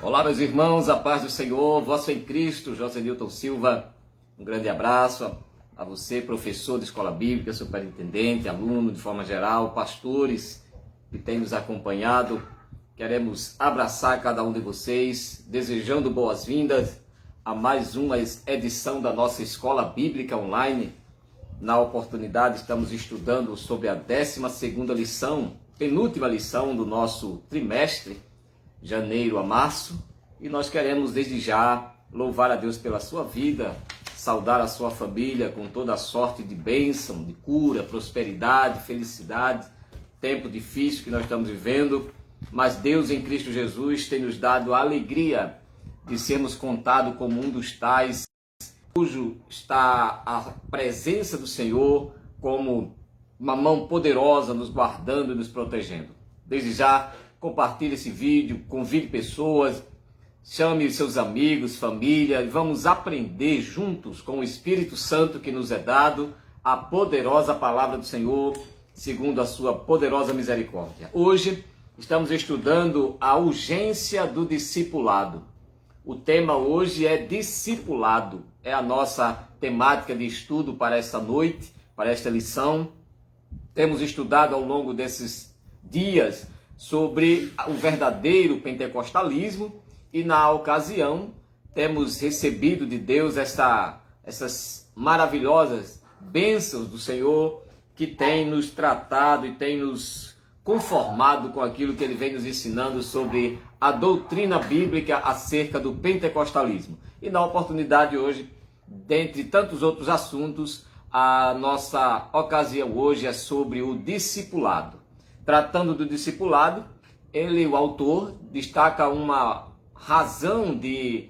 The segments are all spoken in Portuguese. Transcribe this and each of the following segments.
Olá, meus irmãos, a paz do Senhor, vosso em Cristo, José Newton Silva. Um grande abraço a você, professor de escola bíblica, superintendente, aluno de forma geral, pastores que têm nos acompanhado. Queremos abraçar cada um de vocês, desejando boas-vindas a mais uma edição da nossa escola bíblica online. Na oportunidade, estamos estudando sobre a 12ª lição, penúltima lição do nosso trimestre, janeiro a março, e nós queremos desde já louvar a Deus pela sua vida, saudar a sua família com toda a sorte de bênção, de cura, prosperidade, felicidade, tempo difícil que nós estamos vivendo, mas Deus em Cristo Jesus tem nos dado a alegria de sermos contados como um dos tais, cujo está a presença do Senhor como uma mão poderosa nos guardando e nos protegendo. Desde já, compartilhe esse vídeo, convide pessoas, chame seus amigos, família, e vamos aprender juntos com o Espírito Santo que nos é dado a poderosa palavra do Senhor, segundo a sua poderosa misericórdia. Hoje estamos estudando a urgência do discipulado. O tema hoje é discipulado, é a nossa temática de estudo para esta noite, para esta lição. Temos estudado ao longo desses dias sobre o verdadeiro pentecostalismo e na ocasião temos recebido de Deus essas maravilhosas bênçãos do Senhor que tem nos tratado e tem nos conformado com aquilo que Ele vem nos ensinando sobre a doutrina bíblica acerca do pentecostalismo. E na oportunidade hoje, dentre tantos outros assuntos, a nossa ocasião hoje é sobre o discipulado. Tratando do discipulado, o autor, destaca uma razão de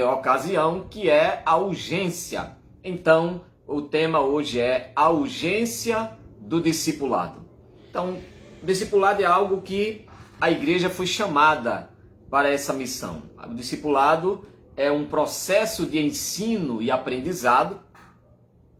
ocasião, que é a urgência. Então, o tema hoje é a urgência do discipulado. Então, o discipulado é algo que a igreja foi chamada para essa missão. O discipulado é um processo de ensino e aprendizado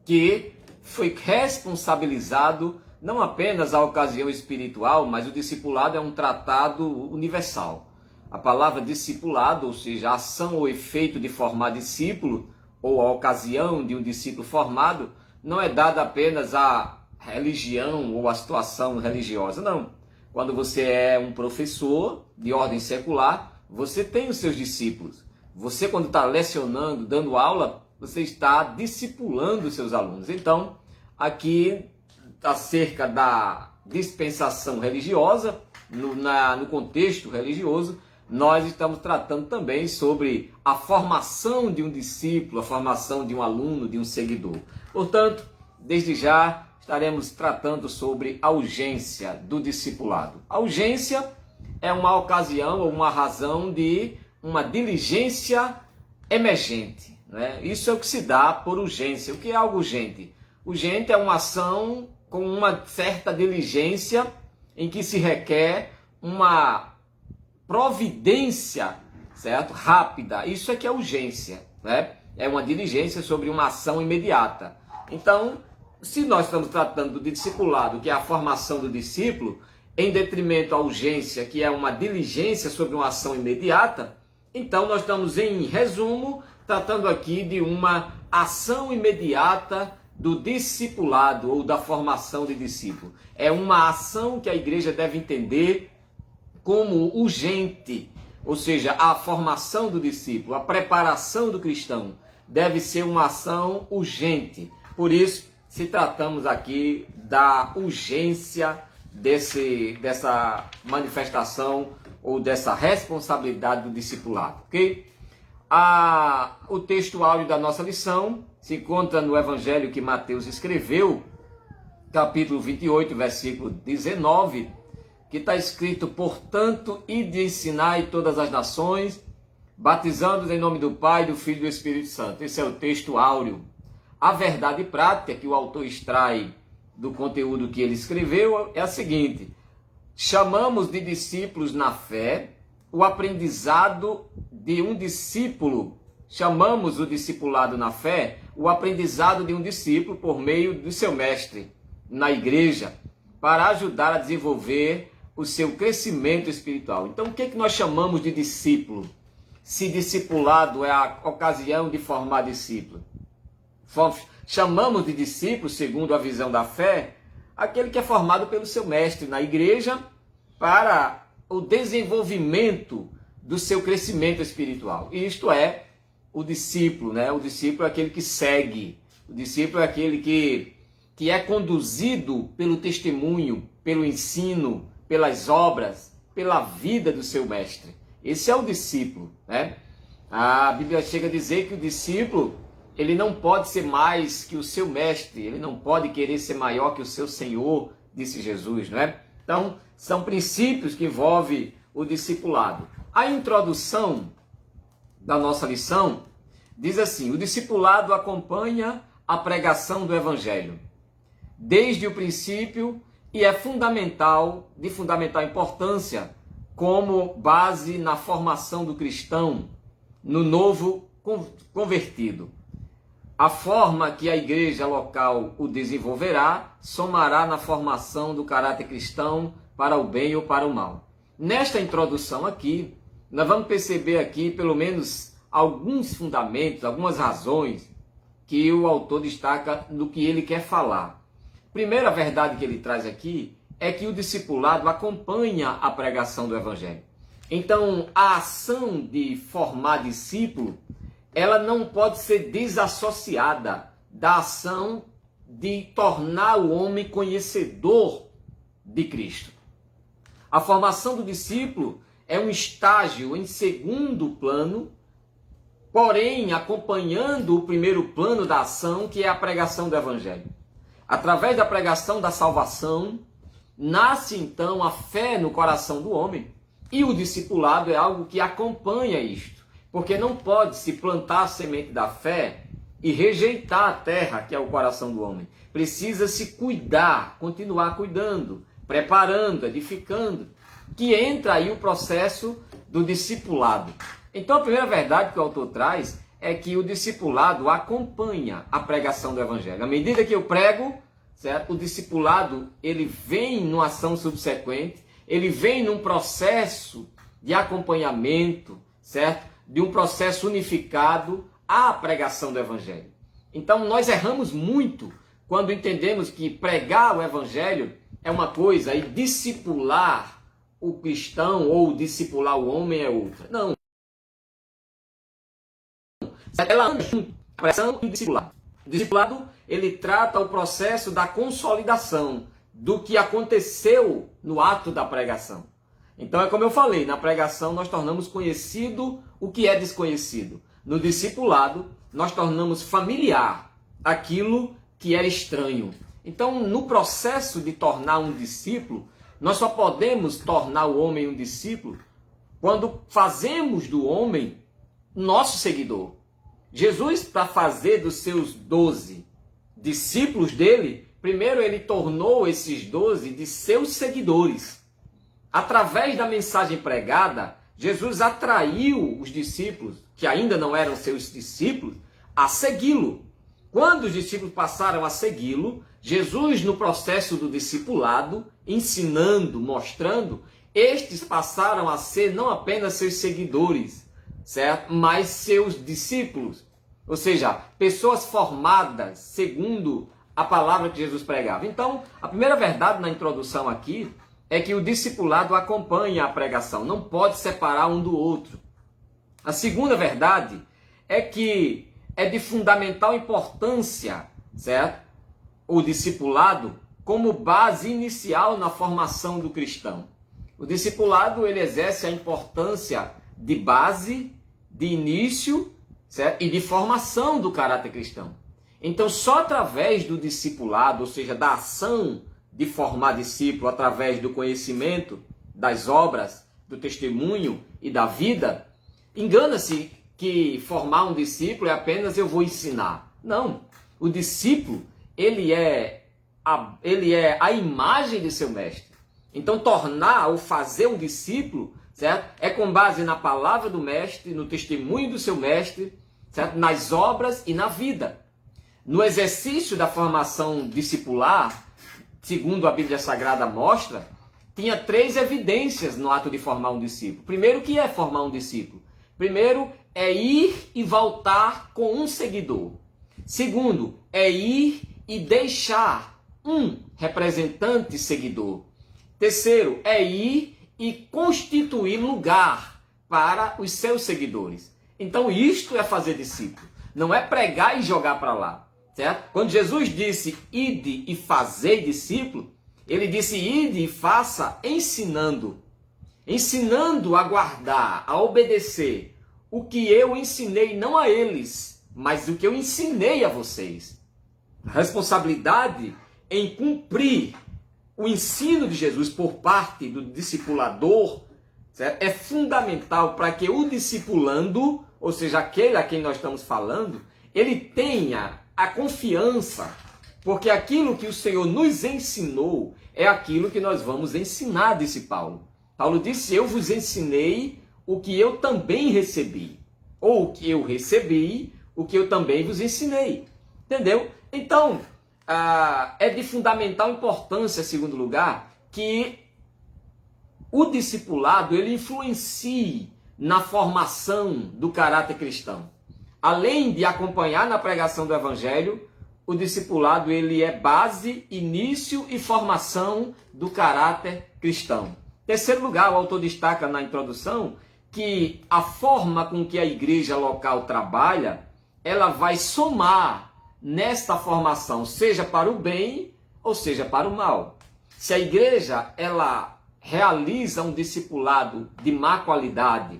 que foi responsabilizado não apenas a ocasião espiritual, mas o discipulado é um tratado universal. A palavra discipulado, ou seja, a ação ou efeito de formar discípulo, ou a ocasião de um discípulo formado, não é dada apenas à religião ou à situação religiosa, não. Quando você é um professor de ordem secular, você tem os seus discípulos. Você, quando está lecionando, dando aula, você está discipulando os seus alunos. Então, aqui, acerca da dispensação religiosa, no contexto religioso, nós estamos tratando também sobre a formação de um discípulo, a formação de um aluno, de um seguidor. Portanto, desde já estaremos tratando sobre a urgência do discipulado. A urgência é uma ocasião ou uma razão de uma diligência emergente, né? Isso é o que se dá por urgência. O que é algo urgente? Urgente é uma ação com uma certa diligência em que se requer uma providência, certo? Rápida. Isso é que é urgência, né? É uma diligência sobre uma ação imediata. Então, se nós estamos tratando do discipulado, que é a formação do discípulo, em detrimento à urgência, que é uma diligência sobre uma ação imediata, então nós estamos, em resumo, tratando aqui de uma ação imediata do discipulado ou da formação de discípulo. É uma ação que a igreja deve entender como urgente, ou seja, a formação do discípulo, a preparação do cristão deve ser uma ação urgente. Por isso, se tratamos aqui da urgência dessa manifestação ou dessa responsabilidade do discipulado, ok? O texto áudio da nossa lição se encontra no Evangelho que Mateus escreveu, capítulo 28, versículo 19, que está escrito: portanto, ide e ensinai todas as nações, batizando-os em nome do Pai, do Filho e do Espírito Santo. Esse é o texto áureo. A verdade prática que o autor extrai do conteúdo que ele escreveu é a seguinte: chamamos de discípulos na fé o aprendizado de um discípulo. Chamamos o discipulado na fé o aprendizado de um discípulo por meio do seu mestre na igreja, para ajudar a desenvolver o seu crescimento espiritual. Então, o que é que nós chamamos de discípulo? se discipulado é a ocasião de formar discípulo? Chamamos de discípulo, segundo a visão da fé, aquele que é formado pelo seu mestre na igreja para o desenvolvimento do seu crescimento espiritual. E isto é o discípulo, né? O discípulo é aquele que segue, o discípulo é aquele que é conduzido pelo testemunho, pelo ensino, pelas obras, pela vida do seu mestre. Esse é o discípulo, né? A Bíblia chega a dizer que o discípulo, ele não pode ser mais que o seu mestre, ele não pode querer ser maior que o seu Senhor, disse Jesus, não é? Então, são princípios que envolvem o discipulado. A introdução da nossa lição diz assim: o discipulado acompanha a pregação do Evangelho desde o princípio e é de fundamental importância como base na formação do cristão, no novo convertido. A forma que a igreja local o desenvolverá somará na formação do caráter cristão para o bem ou para o mal. Nesta introdução aqui, nós vamos perceber aqui pelo menos alguns fundamentos, algumas razões que o autor destaca no que ele quer falar. Primeira verdade que ele traz aqui é que o discipulado acompanha a pregação do Evangelho. Então, a ação de formar discípulo, ela não pode ser desassociada da ação de tornar o homem conhecedor de Cristo. A formação do discípulo é um estágio em segundo plano, porém acompanhando o primeiro plano da ação, que é a pregação do Evangelho. Através da pregação da salvação, nasce então a fé no coração do homem, e o discipulado é algo que acompanha isto, porque não pode se plantar a semente da fé e rejeitar a terra, que é o coração do homem. Precisa se cuidar, continuar cuidando, preparando, edificando, que entra aí o processo do discipulado. Então a primeira verdade que o autor traz é que o discipulado acompanha a pregação do Evangelho. À medida que eu prego, certo? O discipulado, ele vem numa ação subsequente, ele vem num processo de acompanhamento, certo? De um processo unificado à pregação do Evangelho. Então nós erramos muito quando entendemos que pregar o Evangelho é uma coisa e discipular o cristão ou discipular o homem é outra. Não. Ela anda junto, a pregação e o discipulado. O discipulado, ele trata o processo da consolidação do que aconteceu no ato da pregação. Então é como eu falei, na pregação nós tornamos conhecido o que é desconhecido. No discipulado, nós tornamos familiar aquilo que era estranho. Então, no processo de tornar um discípulo, nós só podemos tornar o homem um discípulo quando fazemos do homem nosso seguidor. Jesus, para fazer dos seus 12 discípulos dele, primeiro ele tornou esses 12 de seus seguidores. Através da mensagem pregada, Jesus atraiu os discípulos, que ainda não eram seus discípulos, a segui-lo. Quando os discípulos passaram a segui-lo, Jesus, no processo do discipulado, ensinando, mostrando, estes passaram a ser não apenas seus seguidores, certo? Mas seus discípulos. Ou seja, pessoas formadas segundo a palavra que Jesus pregava. Então, a primeira verdade na introdução aqui é que o discipulado acompanha a pregação, não pode separar um do outro. A segunda verdade é que é de fundamental importância, certo? O discipulado como base inicial na formação do cristão. O discipulado, ele exerce a importância de base, de início, certo? E de formação do caráter cristão. Então, só através do discipulado, ou seja, da ação de formar discípulo, através do conhecimento, das obras, do testemunho e da vida, engana-se que formar um discípulo é apenas eu vou ensinar. Não. O discípulo, ele é a imagem de seu mestre. Então, tornar ou fazer um discípulo, certo? É com base na palavra do mestre, no testemunho do seu mestre, certo? Nas obras e na vida. No exercício da formação discipular, segundo a Bíblia Sagrada mostra, tinha 3 evidências no ato de formar um discípulo. Primeiro, o que é formar um discípulo? Primeiro, é ir e voltar com um seguidor. Segundo, é ir e deixar um representante seguidor. Terceiro, é ir e constituir lugar para os seus seguidores. Então, isto é fazer discípulo. Não é pregar e jogar para lá. Certo? Quando Jesus disse, ide e fazei discípulo, ele disse, ide e faça ensinando. Ensinando a guardar, a obedecer o que eu ensinei não a eles, mas o que eu ensinei a vocês. A responsabilidade em cumprir o ensino de Jesus por parte do discipulador, certo? É fundamental para que o discipulando, ou seja, aquele a quem nós estamos falando, ele tenha a confiança, porque aquilo que o Senhor nos ensinou é aquilo que nós vamos ensinar, disse Paulo. Paulo disse, eu vos ensinei o que eu também recebi. Ou o que eu recebi, o que eu também vos ensinei. Entendeu? Então, é de fundamental importância, em segundo lugar, que o discipulado ele influencie na formação do caráter cristão. Além de acompanhar na pregação do Evangelho, o discipulado ele é base, início e formação do caráter cristão. Terceiro lugar, o autor destaca na introdução que a forma com que a igreja local trabalha, ela vai somar nesta formação, seja para o bem ou seja para o mal. Se a igreja ela realiza um discipulado de má qualidade,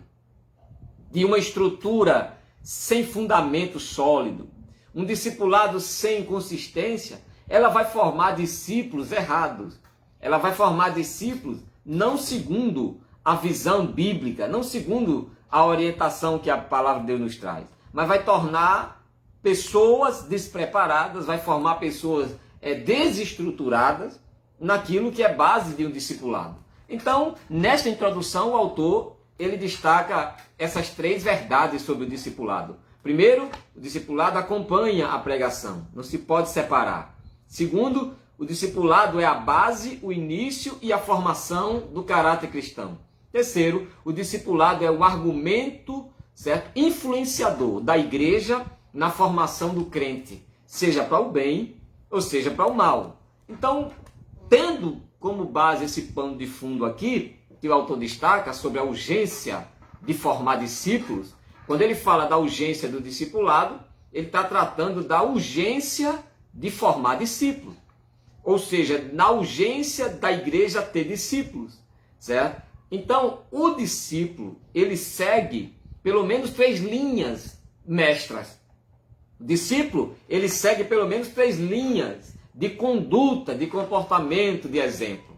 de uma estrutura sem fundamento sólido, um discipulado sem consistência, ela vai formar discípulos errados. Ela vai formar discípulos não segundo a visão bíblica, não segundo a orientação que a palavra de Deus nos traz, mas vai tornar pessoas despreparadas, vai formar pessoas desestruturadas naquilo que é base de um discipulado. Então, nesta introdução, o autor ele destaca essas três verdades sobre o discipulado. Primeiro, o discipulado acompanha a pregação, não se pode separar. Segundo, o discipulado é a base, o início e a formação do caráter cristão. Terceiro, o discipulado é o argumento, certo, influenciador da igreja na formação do crente, seja para o bem ou seja para o mal. Então, tendo como base esse pano de fundo aqui, que o autor destaca sobre a urgência de formar discípulos, quando ele fala da urgência do discipulado, ele está tratando da urgência de formar discípulos. Ou seja, na urgência da igreja ter discípulos, certo? Então, o discípulo, ele segue pelo menos 3 linhas mestras. O discípulo, ele segue pelo menos 3 linhas de conduta, de comportamento, de exemplo.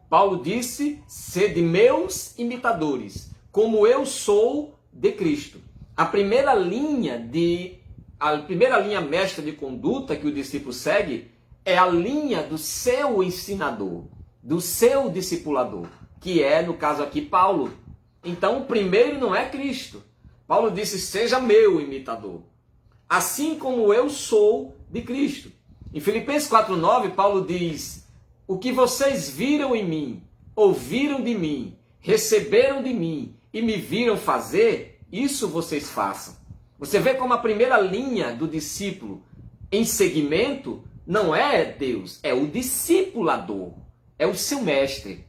Paulo disse, sede meus imitadores, como eu sou de Cristo. A primeira linha mestra de conduta que o discípulo segue é a linha do seu ensinador, do seu discipulador, que é, no caso aqui, Paulo. Então, o primeiro não é Cristo. Paulo disse, seja meu imitador, assim como eu sou de Cristo. Em Filipenses 4,9, Paulo diz, o que vocês viram em mim, ouviram de mim, receberam de mim e me viram fazer, isso vocês façam. Você vê como a primeira linha do discípulo em seguimento não é Deus, é o discipulador, é o seu mestre,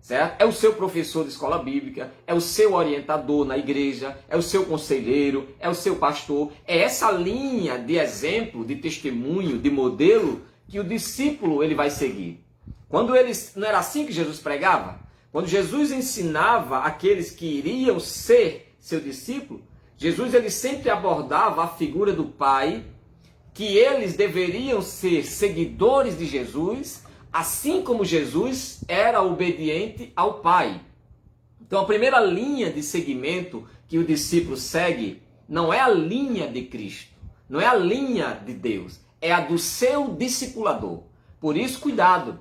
certo? É o seu professor de escola bíblica, é o seu orientador na igreja, é o seu conselheiro, é o seu pastor. É essa linha de exemplo, de testemunho, de modelo que o discípulo ele vai seguir. Quando não era assim que Jesus pregava? Quando Jesus ensinava aqueles que iriam ser seu discípulo, Jesus ele sempre abordava a figura do Pai, que eles deveriam ser seguidores de Jesus, assim como Jesus era obediente ao Pai. Então a primeira linha de seguimento que o discípulo segue não é a linha de Cristo, não é a linha de Deus, é a do seu discipulador. Por isso, cuidado.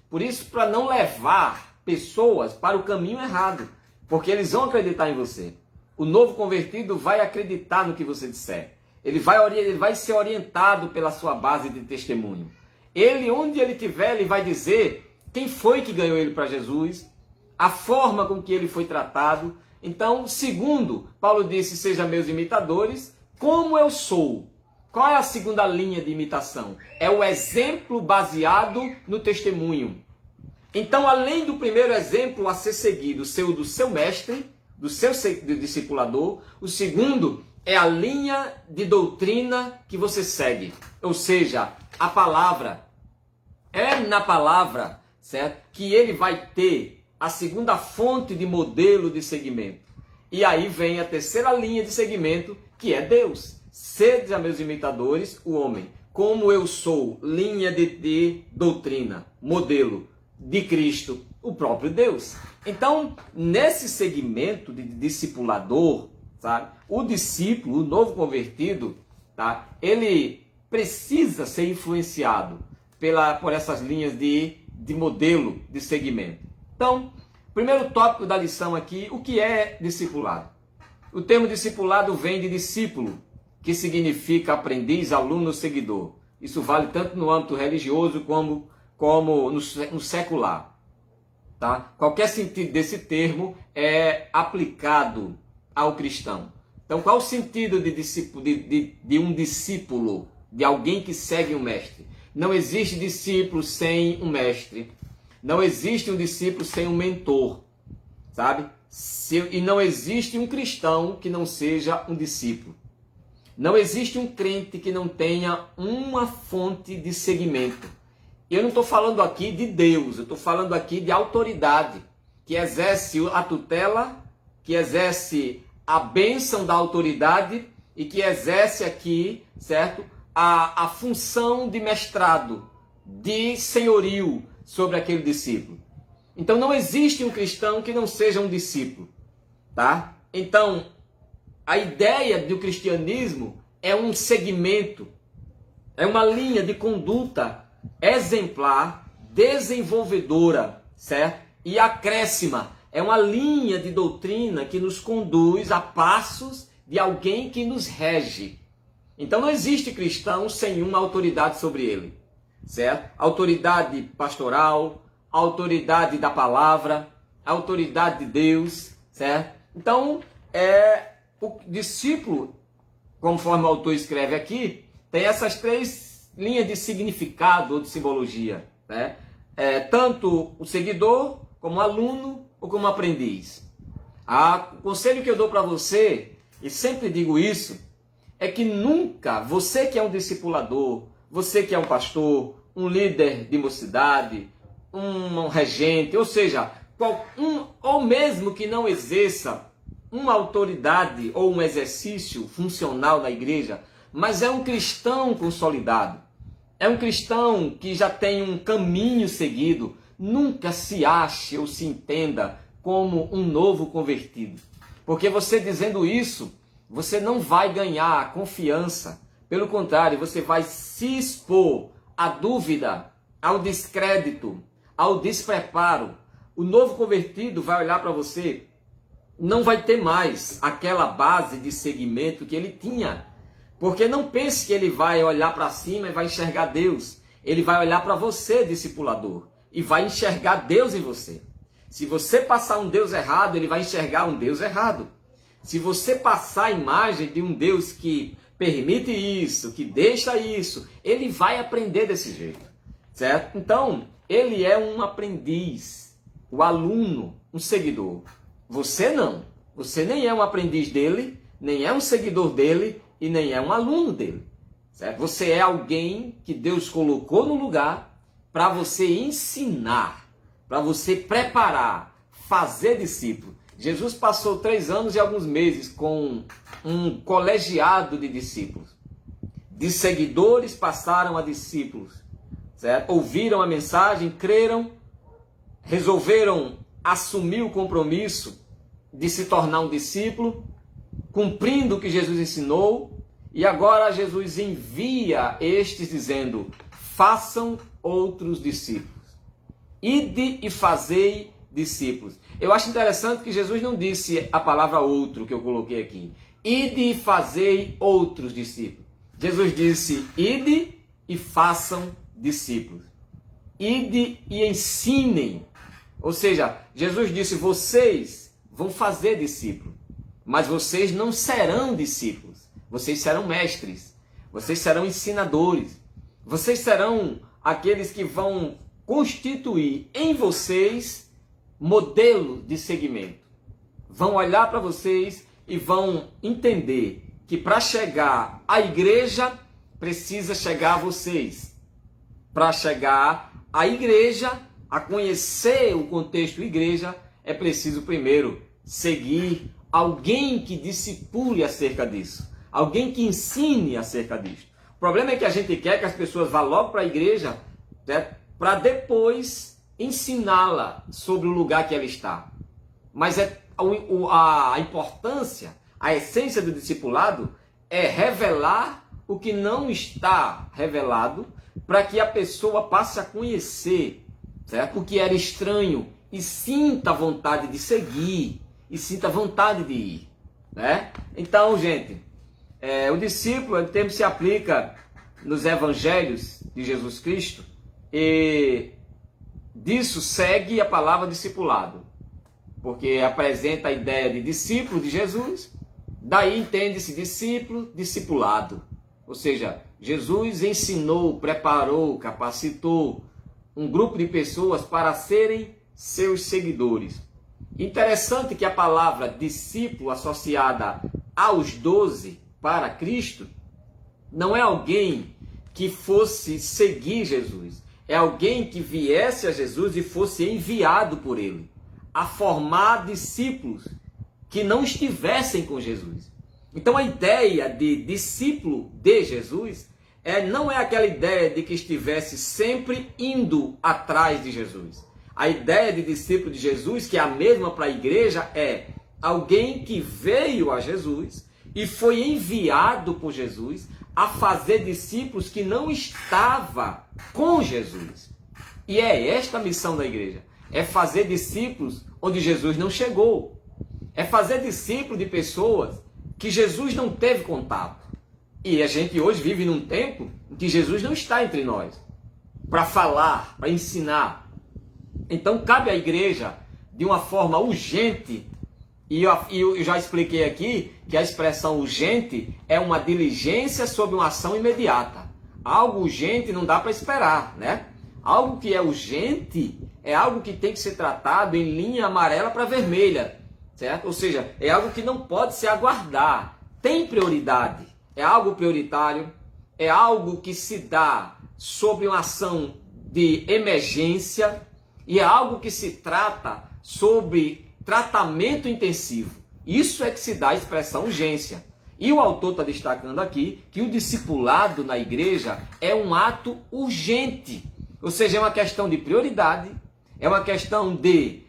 Por isso, para não levar pessoas para o caminho errado, porque eles vão acreditar em você. O novo convertido vai acreditar no que você disser. Ele vai ser orientado pela sua base de testemunho. Ele, onde ele estiver, ele vai dizer quem foi que ganhou ele para Jesus, a forma com que ele foi tratado. Então, segundo, Paulo disse, sejam meus imitadores, como eu sou. Qual é a segunda linha de imitação? É o exemplo baseado no testemunho. Então, além do primeiro exemplo a ser seguido, do seu mestre, do seu discipulador, o segundo é a linha de doutrina que você segue. Ou seja, a palavra. É na palavra, certo, que ele vai ter a segunda fonte de modelo de seguimento. E aí vem a terceira linha de seguimento, que é Deus. Sede a meus imitadores, o homem. Como eu sou, linha de doutrina, modelo de Cristo, o próprio Deus. Então, nesse segmento de discipulador, sabe, o discípulo, o novo convertido, tá, ele precisa ser influenciado por essas linhas de modelo de segmento. Então, primeiro tópico da lição aqui, o que é discipulado? O termo discipulado vem de discípulo, que significa aprendiz, aluno, seguidor. Isso vale tanto no âmbito religioso como no secular. Tá? Qualquer sentido desse termo é aplicado ao cristão. Então, qual o sentido de um discípulo, de alguém que segue um mestre? Não existe discípulo sem um mestre. Não existe um discípulo sem um mentor, sabe? E não existe um cristão que não seja um discípulo. Não existe um crente que não tenha uma fonte de seguimento. Eu não estou falando aqui de Deus, eu estou falando aqui de autoridade, que exerce a tutela, que exerce a bênção da autoridade e que exerce aqui, certo, a função de mestrado, de senhorio sobre aquele discípulo. Então não existe um cristão que não seja um discípulo, tá? Então, a ideia do cristianismo é um segmento, é uma linha de conduta exemplar, desenvolvedora, certo? E acréscima. É uma linha de doutrina que nos conduz a passos de alguém que nos rege. Então não existe cristão sem uma autoridade sobre ele, certo? Autoridade pastoral, autoridade da palavra, autoridade de Deus, certo? Então, o discípulo, conforme o autor escreve aqui, tem essas três linhas de significado ou de simbologia, né? Tanto o seguidor, como aluno ou como aprendiz. O conselho que eu dou para você, e sempre digo isso, é que nunca, você que é um discipulador, você que é um pastor, um líder de mocidade, um regente, ou seja, ou mesmo que não exerça uma autoridade ou um exercício funcional na igreja, mas é um cristão consolidado, é um cristão que já tem um caminho seguido, nunca se ache ou se entenda como um novo convertido. Porque você dizendo isso, você não vai ganhar confiança. Pelo contrário, você vai se expor à dúvida, ao descrédito, ao despreparo. O novo convertido vai olhar para você, não vai ter mais aquela base de seguimento que ele tinha. Porque não pense que ele vai olhar para cima e vai enxergar Deus. Ele vai olhar para você, discipulador, e vai enxergar Deus em você. Se você passar um Deus errado, ele vai enxergar um Deus errado. Se você passar a imagem de um Deus que permite isso, que deixa isso, ele vai aprender desse jeito, certo? Então, ele é um aprendiz, o aluno, um seguidor. Você não. Você nem é um aprendiz dele, nem é um seguidor dele e nem é um aluno dele, certo? Você é alguém que Deus colocou no lugar para você ensinar, para você preparar, fazer discípulo. Jesus passou 3 anos e alguns meses com um colegiado de discípulos. De seguidores passaram a discípulos, certo? Ouviram a mensagem, creram, resolveram assumir o compromisso de se tornar um discípulo, cumprindo o que Jesus ensinou, e agora Jesus envia estes dizendo: façam outros discípulos. Ide e fazei discípulos. Eu acho interessante que Jesus não disse a palavra outro que eu coloquei aqui. Ide e fazei outros discípulos. Jesus disse: ide e façam discípulos. Ide e ensinem. Ou seja, Jesus disse: vocês vão fazer discípulo, mas vocês não serão discípulos, vocês serão mestres, vocês serão ensinadores, vocês serão aqueles que vão constituir em vocês modelo de seguimento. Vão olhar para vocês e vão entender que para chegar à igreja, precisa chegar a vocês. Para chegar à igreja, a conhecer o contexto igreja, é preciso primeiro seguir alguém que discipule acerca disso. Alguém que ensine acerca disso. O problema é que a gente quer que as pessoas vá logo para a igreja, né, para depois ensiná-la sobre o lugar que ela está. Mas a importância, a essência do discipulado é revelar o que não está revelado, para que a pessoa passe a conhecer, certo? O que era estranho e sinta vontade de seguir, e sinta vontade de ir, né? Então, gente, o discípulo, o termo se aplica nos evangelhos de Jesus Cristo, e disso segue a palavra discipulado, porque apresenta a ideia de discípulo de Jesus, daí entende-se discípulo, discipulado. Ou seja, Jesus ensinou, preparou, capacitou um grupo de pessoas para serem seus seguidores. Interessante que a palavra discípulo associada aos 12 para Cristo não é alguém que fosse seguir Jesus, é alguém que viesse a Jesus e fosse enviado por ele a formar discípulos que não estivessem com Jesus. Então a ideia de discípulo de Jesus não é aquela ideia de que estivesse sempre indo atrás de Jesus. A ideia de discípulo de Jesus, que é a mesma para a igreja, é alguém que veio a Jesus e foi enviado por Jesus a fazer discípulos que não estavam com Jesus. E é esta a missão da igreja. É fazer discípulos onde Jesus não chegou. É fazer discípulos de pessoas que Jesus não teve contato. E a gente hoje vive num tempo em que Jesus não está entre nós para falar, para ensinar. Então cabe à igreja, de uma forma urgente, e eu já expliquei aqui que a expressão urgente é uma diligência sobre uma ação imediata. Algo urgente não dá para esperar, né? Algo que é urgente é algo que tem que ser tratado em linha amarela para vermelha, certo? Ou seja, é algo que não pode se aguardar, tem prioridade, é algo prioritário, é algo que se dá sobre uma ação de emergência e é algo que se trata sobre tratamento intensivo. Isso é que se dá a expressão urgência. E o autor está destacando aqui que o discipulado na igreja é um ato urgente, ou seja, é uma questão de prioridade, é uma questão de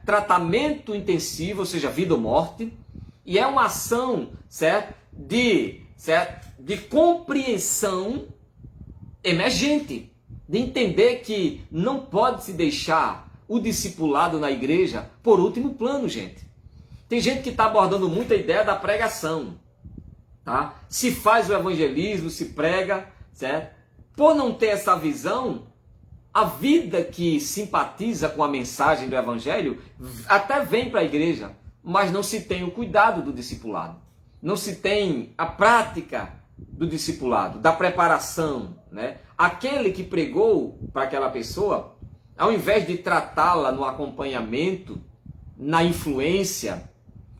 tratamento intensivo, ou seja, vida ou morte, e é uma ação de compreensão emergente, de entender que não pode se deixar o discipulado na igreja por último plano, gente. Tem gente que está abordando muito a ideia da pregação, tá? Se faz o evangelismo, se prega, certo? Por não ter essa visão, a vida que simpatiza com a mensagem do evangelho até vem para a igreja, mas não se tem o cuidado do discipulado. Não se tem a prática do discipulado, da preparação, né? Aquele que pregou para aquela pessoa, ao invés de tratá-la no acompanhamento, na influência,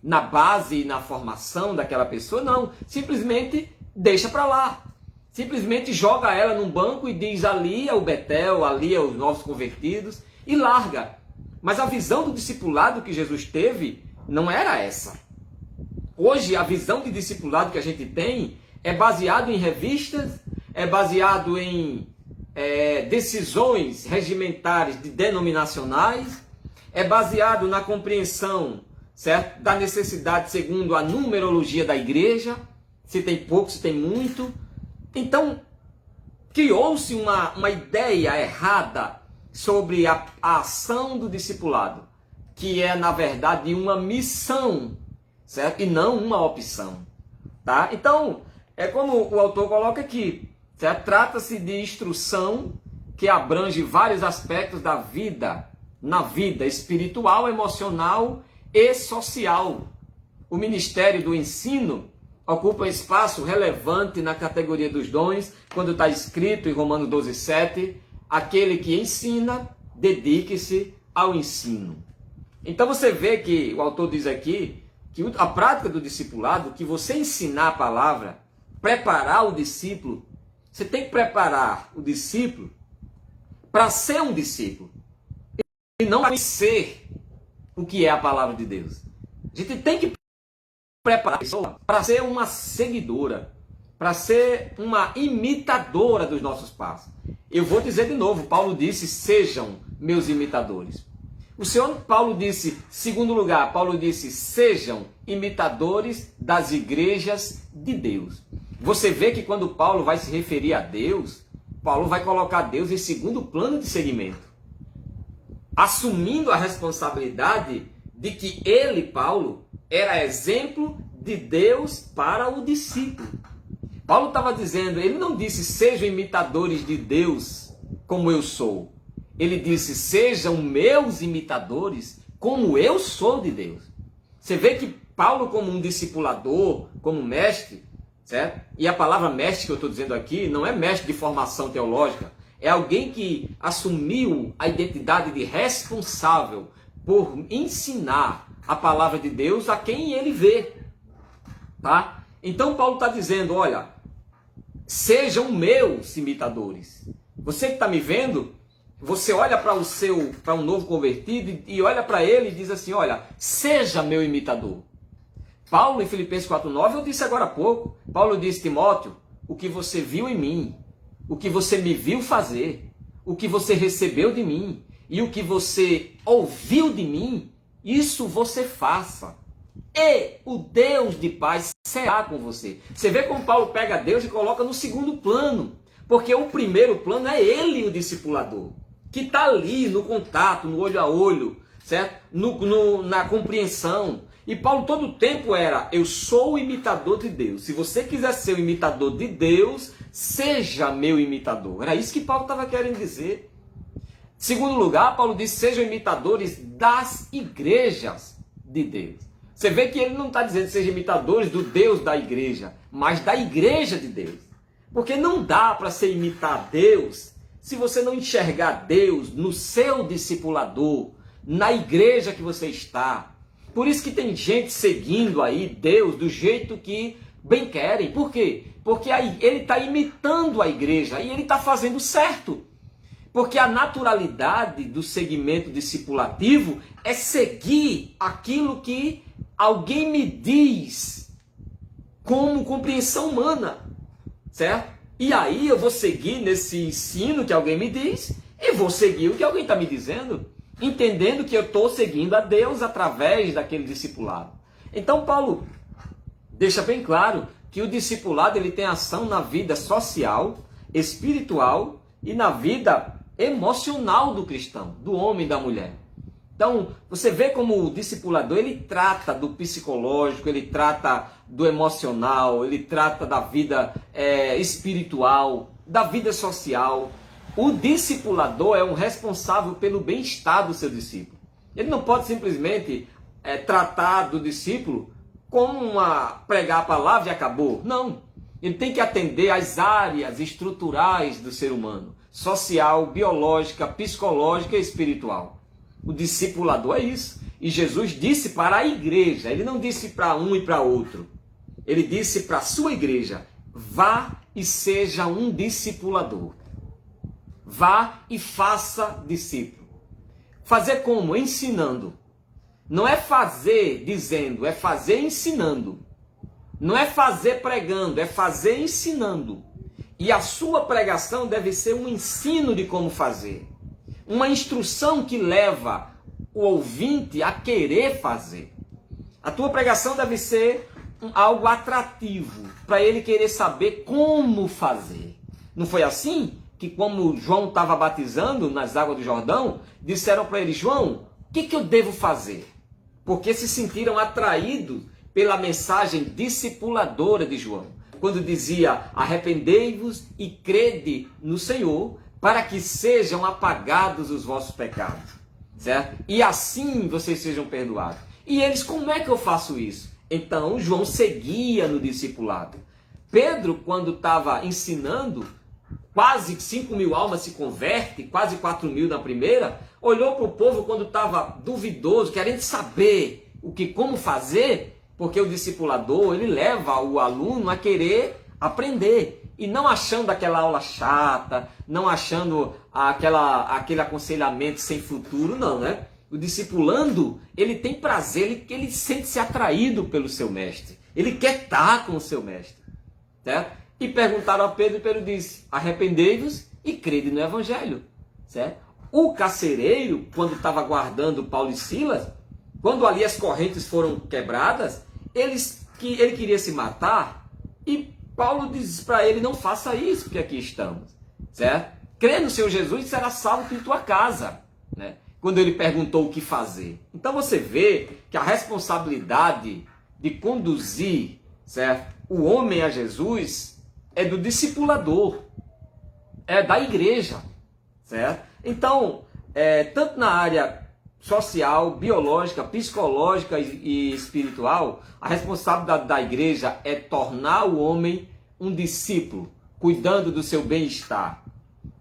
na base e na formação daquela pessoa, não. Simplesmente deixa para lá. Simplesmente joga ela num banco e diz: ali é o Betel, ali é os novos convertidos, e larga. Mas a visão do discipulado que Jesus teve não era essa. Hoje a visão de discipulado que a gente tem é baseado em revistas, é baseado em decisões regimentares denominacionais, é baseado na compreensão, certo, da necessidade segundo a numerologia da igreja, se tem pouco, se tem muito. Então, criou-se uma ideia errada sobre a ação do discipulado, que é, na verdade, uma missão, certo? E não uma opção, tá? Então, é como o autor coloca aqui, certo? Trata-se de instrução que abrange vários aspectos da vida, na vida espiritual, emocional e social. O ministério do ensino ocupa um espaço relevante na categoria dos dons, quando está escrito em Romanos 12:7, aquele que ensina, dedique-se ao ensino. Então você vê que o autor diz aqui que a prática do discipulado, que você ensinar a palavra, preparar o discípulo, você tem que preparar o discípulo para ser um discípulo e não para ser o que é a palavra de Deus. A gente tem que preparar a pessoa para ser uma seguidora, para ser uma imitadora dos nossos passos. Eu vou dizer de novo, Paulo disse, sejam meus imitadores. O Senhor Paulo disse, segundo lugar, Paulo disse, sejam imitadores das igrejas de Deus. Você vê que quando Paulo vai se referir a Deus, Paulo vai colocar Deus em segundo plano de seguimento, assumindo a responsabilidade de que ele, Paulo, era exemplo de Deus para o discípulo. Paulo estava dizendo, ele não disse, sejam imitadores de Deus como eu sou. Ele disse, sejam meus imitadores como eu sou de Deus. Você vê que Paulo, como um discipulador, como mestre, certo? E a palavra mestre que eu estou dizendo aqui não é mestre de formação teológica, é alguém que assumiu a identidade de responsável por ensinar a palavra de Deus a quem ele vê. Tá? Então Paulo está dizendo, olha, sejam meus imitadores. Você que está me vendo, você olha para um novo convertido e olha para ele e diz assim, olha, seja meu imitador. Paulo, em Filipenses 4:9, eu disse agora há pouco, Paulo disse, Timóteo, o que você viu em mim, o que você me viu fazer, o que você recebeu de mim e o que você ouviu de mim, isso você faça. E o Deus de paz será com você. Você vê como Paulo pega Deus e coloca no segundo plano. Porque o primeiro plano é ele, o discipulador, que está ali no contato, no olho a olho, certo? Na compreensão. E Paulo todo o tempo era, eu sou o imitador de Deus. Se você quiser ser o imitador de Deus, seja meu imitador. Era isso que Paulo estava querendo dizer. Segundo lugar, Paulo diz, sejam imitadores das igrejas de Deus. Você vê que ele não está dizendo sejam imitadores do Deus da igreja, mas da igreja de Deus. Porque não dá para você imitar Deus se você não enxergar Deus no seu discipulador, na igreja que você está. Por isso que tem gente seguindo aí Deus do jeito que bem querem. Por quê? Porque aí ele está imitando a igreja e ele está fazendo certo. Porque a naturalidade do segmento discipulativo é seguir aquilo que alguém me diz como compreensão humana, certo? E aí eu vou seguir nesse ensino que alguém me diz e vou seguir o que alguém está me dizendo, entendendo que eu estou seguindo a Deus através daquele discipulado. Então Paulo deixa bem claro que o discipulado ele tem ação na vida social, espiritual e na vida emocional do cristão, do homem e da mulher. Então, você vê como o discipulador, ele trata do psicológico, ele trata do emocional, ele trata da vida espiritual, da vida social. O discipulador é um responsável pelo bem-estar do seu discípulo. Ele não pode simplesmente tratar do discípulo como pregar a palavra e acabou. Não. Ele tem que atender às áreas estruturais do ser humano. Social, biológica, psicológica e espiritual. O discipulador é isso. E Jesus disse para a igreja, ele não disse para um e para outro. Ele disse para a sua igreja, vá e seja um discipulador. Vá e faça discípulo. Fazer como? Ensinando. Não é fazer dizendo, é fazer ensinando. Não é fazer pregando, é fazer ensinando. E a sua pregação deve ser um ensino de como fazer. Uma instrução que leva o ouvinte a querer fazer. A tua pregação deve ser algo atrativo, para ele querer saber como fazer. Não foi assim que, como João estava batizando nas águas do Jordão, disseram para ele, João, o que eu devo fazer? Porque se sentiram atraídos pela mensagem discipuladora de João, quando dizia, arrependei-vos e crede no Senhor, para que sejam apagados os vossos pecados, certo? E assim vocês sejam perdoados. E eles, como é que eu faço isso? Então, João seguia no discipulado. Pedro, quando estava ensinando, quase 5.000 almas se convertem, quase 4.000 na primeira, olhou para o povo quando estava duvidoso, querendo saber como fazer, porque o discipulador, ele leva o aluno a querer aprender, e não achando aquela aula chata, não achando aquele aconselhamento sem futuro, não, né? O discipulando, ele tem prazer, ele sente-se atraído pelo seu mestre, ele quer estar com o seu mestre, certo? E perguntaram a Pedro, e Pedro disse: arrependei-vos e crede no evangelho, certo? O carcereiro, quando estava guardando Paulo e Silas, quando ali as correntes foram quebradas, ele queria se matar, e Paulo diz para ele: não faça isso, porque aqui estamos, certo? Crê no Senhor Jesus e será salvo em tua casa, né? Quando ele perguntou o que fazer. Então você vê que a responsabilidade de conduzir, certo, o homem a Jesus é do discipulador, é da igreja, certo? Então, tanto na área social, biológica, psicológica e espiritual, a responsabilidade da igreja é tornar o homem um discípulo, cuidando do seu bem-estar,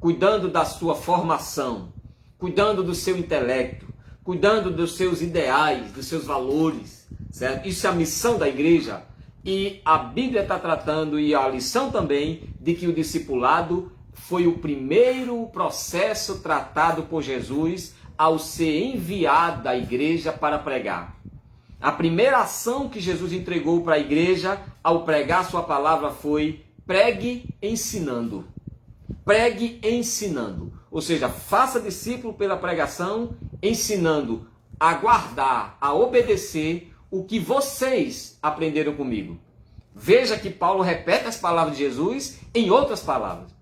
cuidando da sua formação, cuidando do seu intelecto, cuidando dos seus ideais, dos seus valores, certo? Isso é a missão da igreja. E a Bíblia está tratando, e a lição também, de que o discipulado foi o primeiro processo tratado por Jesus ao ser enviado à igreja para pregar. A primeira ação que Jesus entregou para a igreja ao pregar sua palavra foi: pregue ensinando. Pregue ensinando. Ou seja, faça discípulo pela pregação, ensinando a guardar, a obedecer o que vocês aprenderam comigo. Veja que Paulo repete as palavras de Jesus em outras palavras.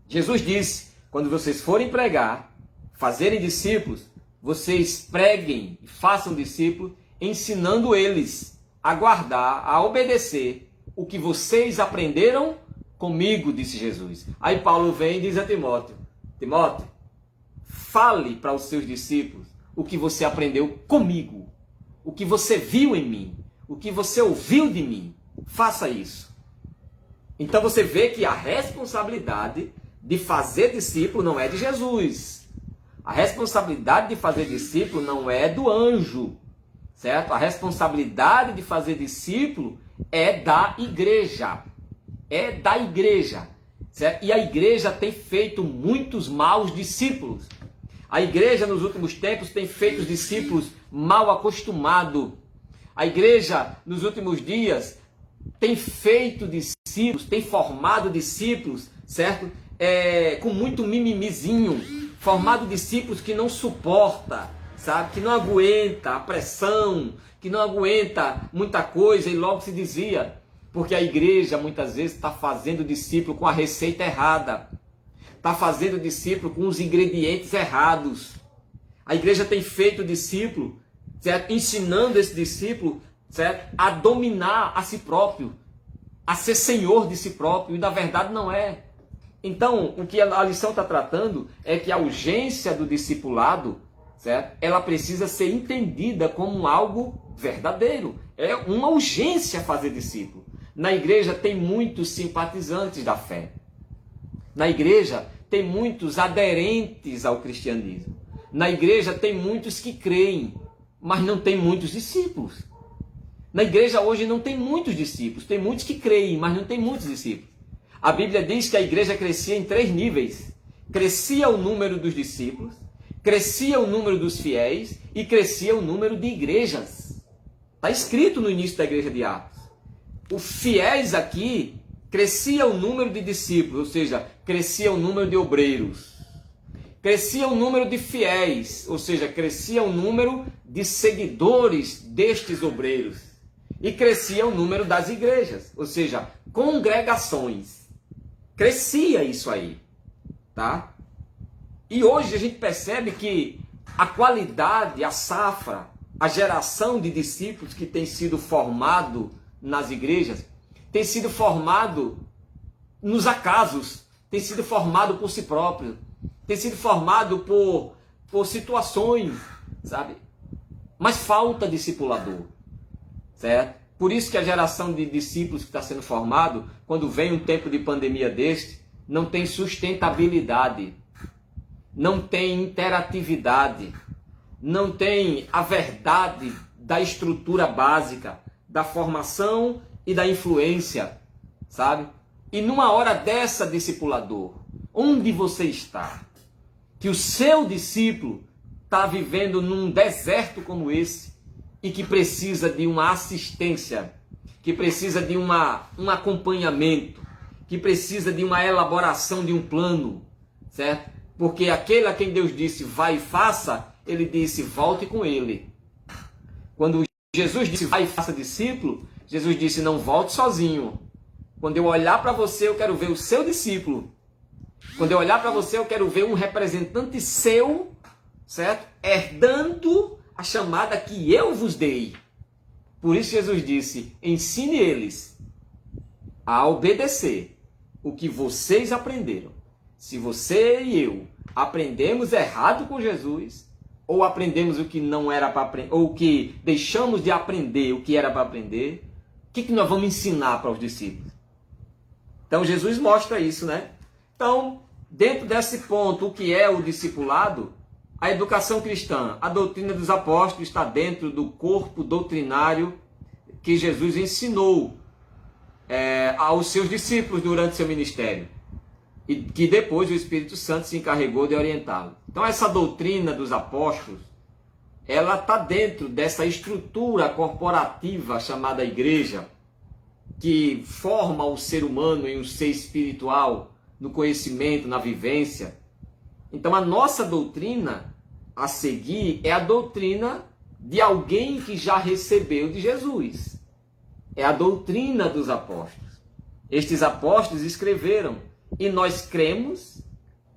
Jesus disse: quando vocês forem pregar, fazerem discípulos, vocês preguem e façam discípulos, ensinando eles a guardar, a obedecer o que vocês aprenderam comigo, disse Jesus. Aí Paulo vem e diz a Timóteo: Timóteo, fale para os seus discípulos o que você aprendeu comigo, o que você viu em mim, o que você ouviu de mim. Faça isso. Então você vê que a responsabilidade de fazer discípulo não é de Jesus. A responsabilidade de fazer discípulo não é do anjo, certo? A responsabilidade de fazer discípulo é da igreja. É da igreja, certo? E a igreja tem feito muitos maus discípulos. A igreja nos últimos tempos tem feito discípulos mal acostumados. A igreja nos últimos dias tem feito discípulos, tem formado discípulos, certo? Com muito mimimizinho, formado discípulos que não suporta, sabe? Que não aguenta a pressão, que não aguenta muita coisa, e logo se dizia, porque a igreja muitas vezes está fazendo discípulo com a receita errada, está fazendo discípulo com os ingredientes errados. A igreja tem feito discípulo, certo? Ensinando esse discípulo, certo? A dominar a si próprio, a ser senhor de si próprio, e na verdade não é. Então, o que a lição está tratando é que a urgência do discipulado, certo? Ela precisa ser entendida como algo verdadeiro. É uma urgência fazer discípulo. Na igreja tem muitos simpatizantes da fé. Na igreja tem muitos aderentes ao cristianismo. Na igreja tem muitos que creem, mas não tem muitos discípulos. Na igreja hoje não tem muitos discípulos, tem muitos que creem, mas não tem muitos discípulos. A Bíblia diz que a igreja crescia em 3 níveis. Crescia o número dos discípulos, crescia o número dos fiéis e crescia o número de igrejas. Está escrito no início da igreja de Atos. Os fiéis aqui, crescia o número de discípulos, ou seja, crescia o número de obreiros. Crescia o número de fiéis, ou seja, crescia o número de seguidores destes obreiros. E crescia o número das igrejas, ou seja, congregações. Crescia isso aí, tá? E hoje a gente percebe que a qualidade, a safra, a geração de discípulos que tem sido formado nas igrejas, tem sido formado nos acasos, tem sido formado por si próprio, tem sido formado por situações, sabe? mas falta discipulador, certo? Por isso que a geração de discípulos que está sendo formado, quando vem um tempo de pandemia deste, não tem sustentabilidade, não tem interatividade, não tem a verdade da estrutura básica, da formação e da influência, sabe? E numa hora dessa, discipulador, onde você está? Que o seu discípulo está vivendo num deserto como esse e que precisa de uma assistência, que precisa de um acompanhamento, que precisa de uma elaboração de um plano, certo? Porque aquele a quem Deus disse, vai e faça, ele disse, volte com ele. Quando Jesus disse, vai e faça discípulo, Jesus disse, não volte sozinho. Quando eu olhar para você, eu quero ver o seu discípulo. Quando eu olhar para você, eu quero ver um representante seu, certo? Herdando a chamada que eu vos dei. Por isso Jesus disse, ensine eles a obedecer o que vocês aprenderam. Se você e eu aprendemos errado com Jesus, ou aprendemos o que não era para aprender, ou que deixamos de aprender o que era para aprender, o que nós vamos ensinar para os discípulos? Então Jesus mostra isso, né? Então, dentro desse ponto, o que é o discipulado? A educação cristã, a doutrina dos apóstolos está dentro do corpo doutrinário que Jesus ensinou aos seus discípulos durante seu ministério. E que depois o Espírito Santo se encarregou de orientá-lo. Então essa doutrina dos apóstolos, ela está dentro dessa estrutura corporativa chamada igreja, que forma o ser humano em um ser espiritual, no conhecimento, na vivência. Então a nossa doutrina a seguir é a doutrina de alguém que já recebeu de Jesus. É a doutrina dos apóstolos. Estes apóstolos escreveram e nós cremos,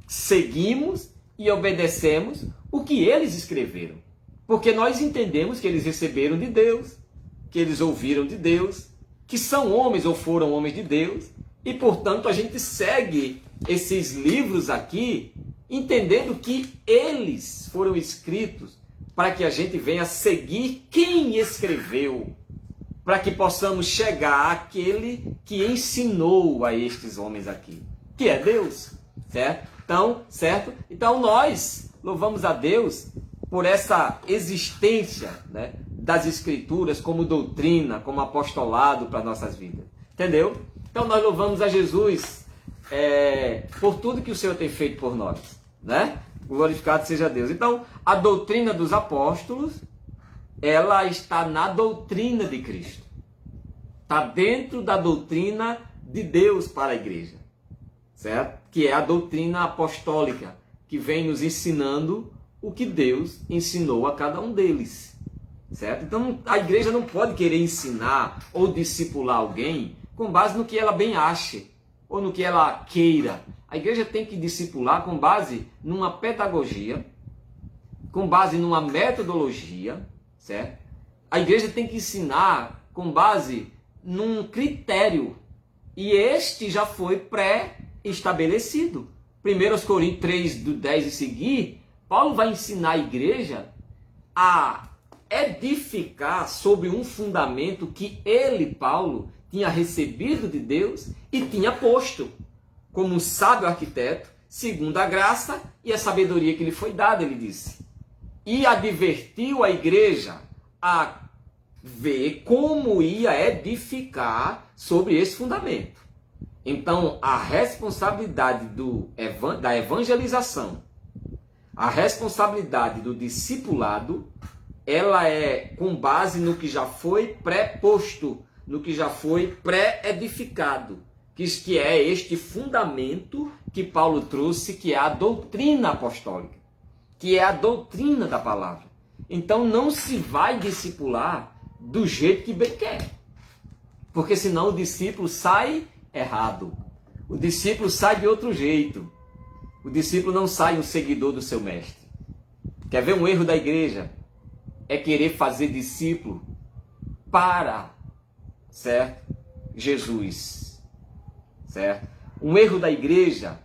seguimos e obedecemos o que eles escreveram. Porque nós entendemos que eles receberam de Deus, que eles ouviram de Deus, que são homens ou foram homens de Deus, e portanto a gente segue esses livros aqui, entendendo que eles foram escritos para que a gente venha seguir quem escreveu, para que possamos chegar àquele que ensinou a estes homens aqui, que é Deus, certo? Então nós louvamos a Deus por essa existência, né, das Escrituras como doutrina, como apostolado para nossas vidas, entendeu? Então nós louvamos a Jesus por tudo que o Senhor tem feito por nós, né? Glorificado seja Deus. Então a doutrina dos apóstolos, ela está na doutrina de Cristo, está dentro da doutrina de Deus para a igreja, certo? Que é a doutrina apostólica, que vem nos ensinando o que Deus ensinou a cada um deles, certo? Então a igreja não pode querer ensinar ou discipular alguém com base no que ela bem ache ou no que ela queira. A igreja tem que discipular com base numa pedagogia, com base numa metodologia, certo? A igreja tem que ensinar com base num critério, e este já foi pré-estabelecido. 1 Coríntios 3, do 10 e seguir, Paulo vai ensinar a igreja a edificar sobre um fundamento que ele, Paulo, tinha recebido de Deus e tinha posto como um sábio arquiteto, segundo a graça e a sabedoria que lhe foi dada, ele disse. E advertiu a igreja a ver como ia edificar sobre esse fundamento. Então, a responsabilidade da evangelização, a responsabilidade do discipulado, ela é com base no que já foi pré-posto, no que já foi pré-edificado, que é este fundamento que Paulo trouxe, que é a doutrina apostólica, que é a doutrina da palavra. Então não se vai discipular do jeito que bem quer, porque senão o discípulo sai errado, o discípulo sai de outro jeito, o discípulo não sai um seguidor do seu mestre. Quer ver um erro da igreja? É querer fazer discípulo para, certo? Jesus, certo? Um erro da igreja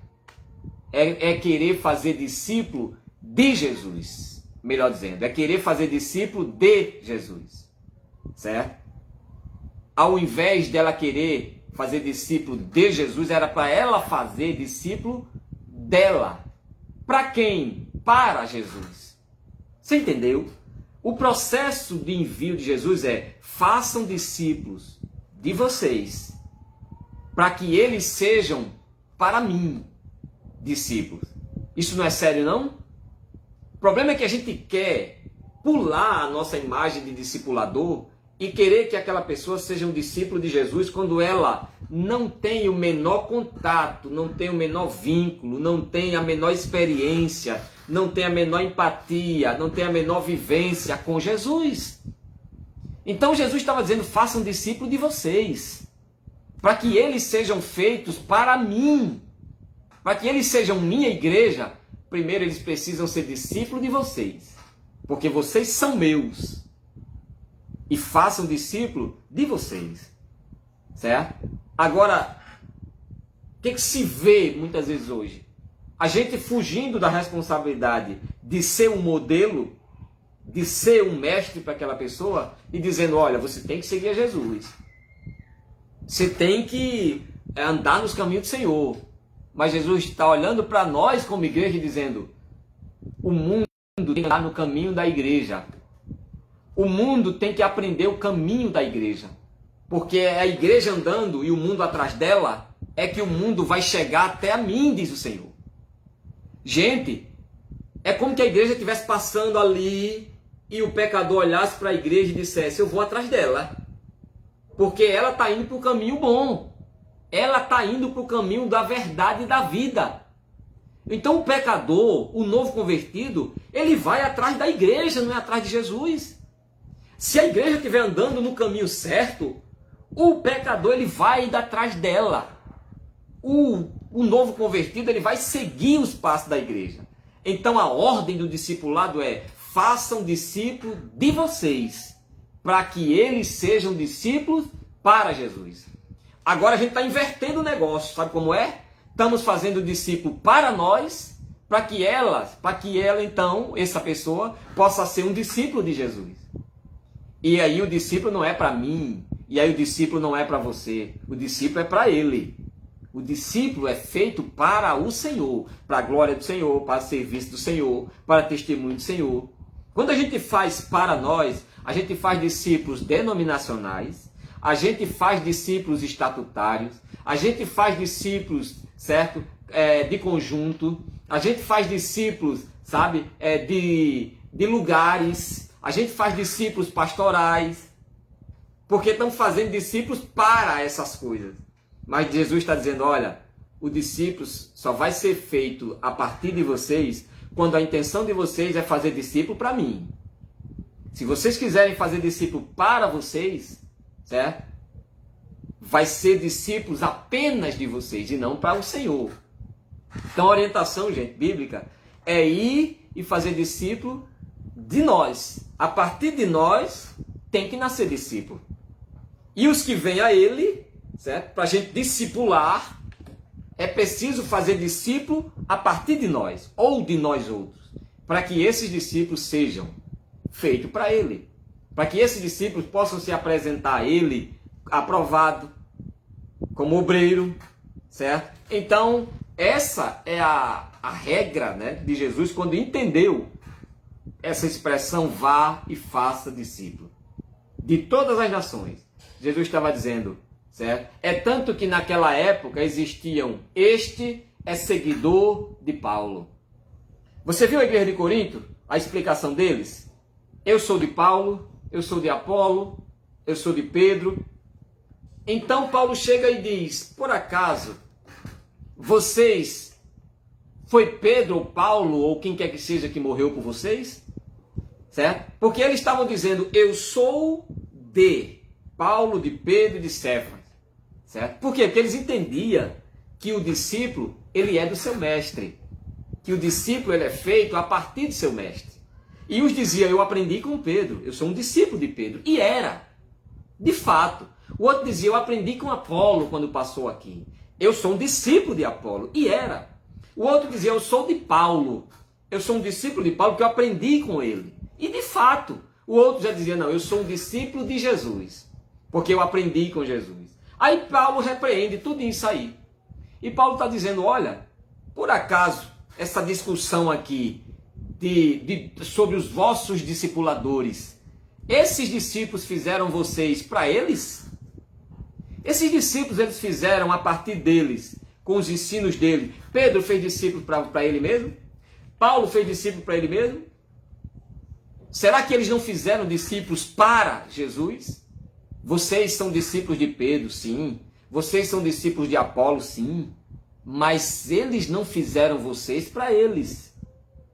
é querer fazer discípulo de Jesus. melhor dizendo, é querer fazer discípulo de Jesus, certo? Ao invés dela querer fazer discípulo de Jesus, era para ela fazer discípulo dela. Para quem? Para Jesus. Você entendeu? O processo de envio de Jesus é: façam discípulos de vocês, para que eles sejam, para mim, discípulos. Isso não é sério, não? O problema é que a gente quer pular a nossa imagem de discipulador e querer que aquela pessoa seja um discípulo de Jesus quando ela não tem o menor contato, não tem o menor vínculo, não tem a menor experiência, não tem a menor empatia, não tem a menor vivência com Jesus. Então Jesus estava dizendo: façam discípulo de vocês, para que eles sejam feitos para mim, para que eles sejam minha igreja. Primeiro eles precisam ser discípulos de vocês, porque vocês são meus. E façam discípulo de vocês, certo? Agora, o que se vê muitas vezes hoje? A gente fugindo da responsabilidade de ser um modelo, de ser um mestre para aquela pessoa e dizendo: olha, você tem que seguir a Jesus. Você tem que andar nos caminhos do Senhor. Mas Jesus está olhando para nós como igreja e dizendo: o mundo tem que andar no caminho da igreja. O mundo tem que aprender o caminho da igreja. Porque é a igreja andando e o mundo atrás dela é que o mundo vai chegar até a mim, diz o Senhor. Gente, é como que a igreja estivesse passando ali e o pecador olhasse para a igreja e dissesse: eu vou atrás dela. Porque ela está indo para o caminho bom. Ela está indo para o caminho da verdade e da vida. Então o pecador, o novo convertido, ele vai atrás da igreja, não é atrás de Jesus. Se a igreja estiver andando no caminho certo, o pecador ele vai atrás dela. O novo convertido ele vai seguir os passos da igreja. Então a ordem do discipulado é: façam discípulos de vocês, para que eles sejam discípulos para Jesus. Agora a gente está invertendo o negócio, sabe como é? Estamos fazendo discípulo para nós, para que ela então, essa pessoa, possa ser um discípulo de Jesus. E aí o discípulo não é para mim, e aí o discípulo não é para você, o discípulo é para ele. O discípulo é feito para o Senhor, para a glória do Senhor, para o serviço do Senhor, para o testemunho do Senhor. Quando a gente faz para nós, a gente faz discípulos denominacionais, a gente faz discípulos estatutários, a gente faz discípulos, certo? De conjunto, a gente faz discípulos, sabe? De lugares, a gente faz discípulos pastorais, porque estão fazendo discípulos para essas coisas. Mas Jesus está dizendo: olha, o discípulo só vai ser feito a partir de vocês quando a intenção de vocês é fazer discípulo para mim. Se vocês quiserem fazer discípulo para vocês, certo? Vai ser discípulos apenas de vocês e não para o Senhor. Então a orientação, gente, bíblica é ir e fazer discípulo de nós. A partir de nós tem que nascer discípulo. E os que vêm a ele, certo? Para a gente discipular, é preciso fazer discípulo a partir de nós, ou de nós outros, para que esses discípulos sejam feitos para ele. Para que esses discípulos possam se apresentar a ele aprovado, como obreiro, certo? Então, essa é a regra, né, de Jesus quando entendeu essa expressão: vá e faça discípulo de todas as nações. Jesus estava dizendo, certo? É tanto que naquela época existiam: este é seguidor de Paulo. Você viu a igreja de Corinto? A explicação deles? Eu sou de Paulo, eu sou de Apolo, eu sou de Pedro. Então Paulo chega e diz: por acaso vocês, foi Pedro ou Paulo ou quem quer que seja que morreu por vocês? Certo? Porque eles estavam dizendo: eu sou de Paulo, de Pedro e de Cefas. Certo? Por quê? Porque eles entendiam que o discípulo, ele é do seu mestre. Que o discípulo, ele é feito a partir do seu mestre. E uns diziam: eu aprendi com Pedro, eu sou um discípulo de Pedro. E era, de fato. O outro dizia: eu aprendi com Apolo quando passou aqui. Eu sou um discípulo de Apolo. E era. O outro dizia: eu sou de Paulo. eu sou um discípulo de Paulo porque eu aprendi com ele. E de fato, o outro já dizia, não, eu sou um discípulo de Jesus, porque eu aprendi com Jesus. Aí Paulo repreende tudo isso aí. E Paulo está dizendo, olha, por acaso, essa discussão aqui sobre os vossos discipuladores, esses discípulos fizeram vocês para eles? Esses discípulos eles fizeram a partir deles, com os ensinos dele. Pedro fez discípulo para ele mesmo? Paulo fez discípulo para ele mesmo? Será que eles não fizeram discípulos para Jesus? Vocês são discípulos de Pedro, sim. Vocês são discípulos de Apolo, sim. Mas eles não fizeram vocês para eles.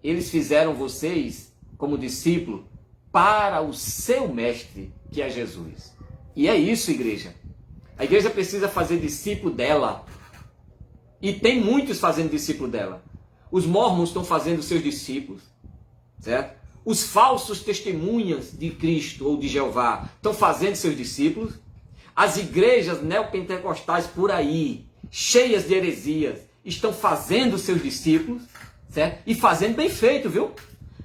Eles fizeram vocês como discípulo para o seu mestre, que é Jesus. E é isso, igreja. A igreja precisa fazer discípulo dela. E tem muitos fazendo discípulo dela. Os mormons estão fazendo seus discípulos, certo? Os falsos testemunhas de Cristo ou de Jeová estão fazendo seus discípulos. As igrejas neopentecostais por aí, cheias de heresias, estão fazendo seus discípulos, certo? E fazendo bem feito, viu?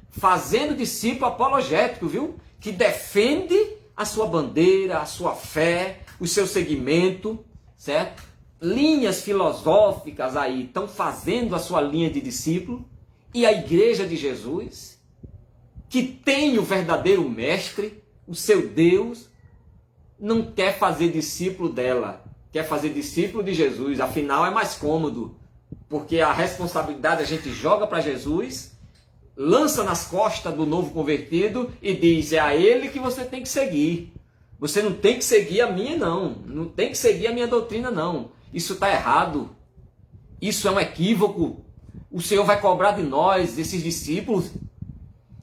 Fazendo discípulo apologético, viu? Que defende a sua bandeira, a sua fé, o seu segmento, certo? Linhas filosóficas aí estão fazendo a sua linha de discípulo. E a igreja de Jesus, que tem o verdadeiro mestre, o seu Deus, não quer fazer discípulo dela, quer fazer discípulo de Jesus. Afinal é mais cômodo, porque a responsabilidade a gente joga para Jesus, lança nas costas do novo convertido e diz, é a ele que você tem que seguir. Você não tem que seguir a minha, não. Não tem que seguir a minha doutrina, não. Isso está errado. Isso é um equívoco. O Senhor vai cobrar de nós, desses discípulos.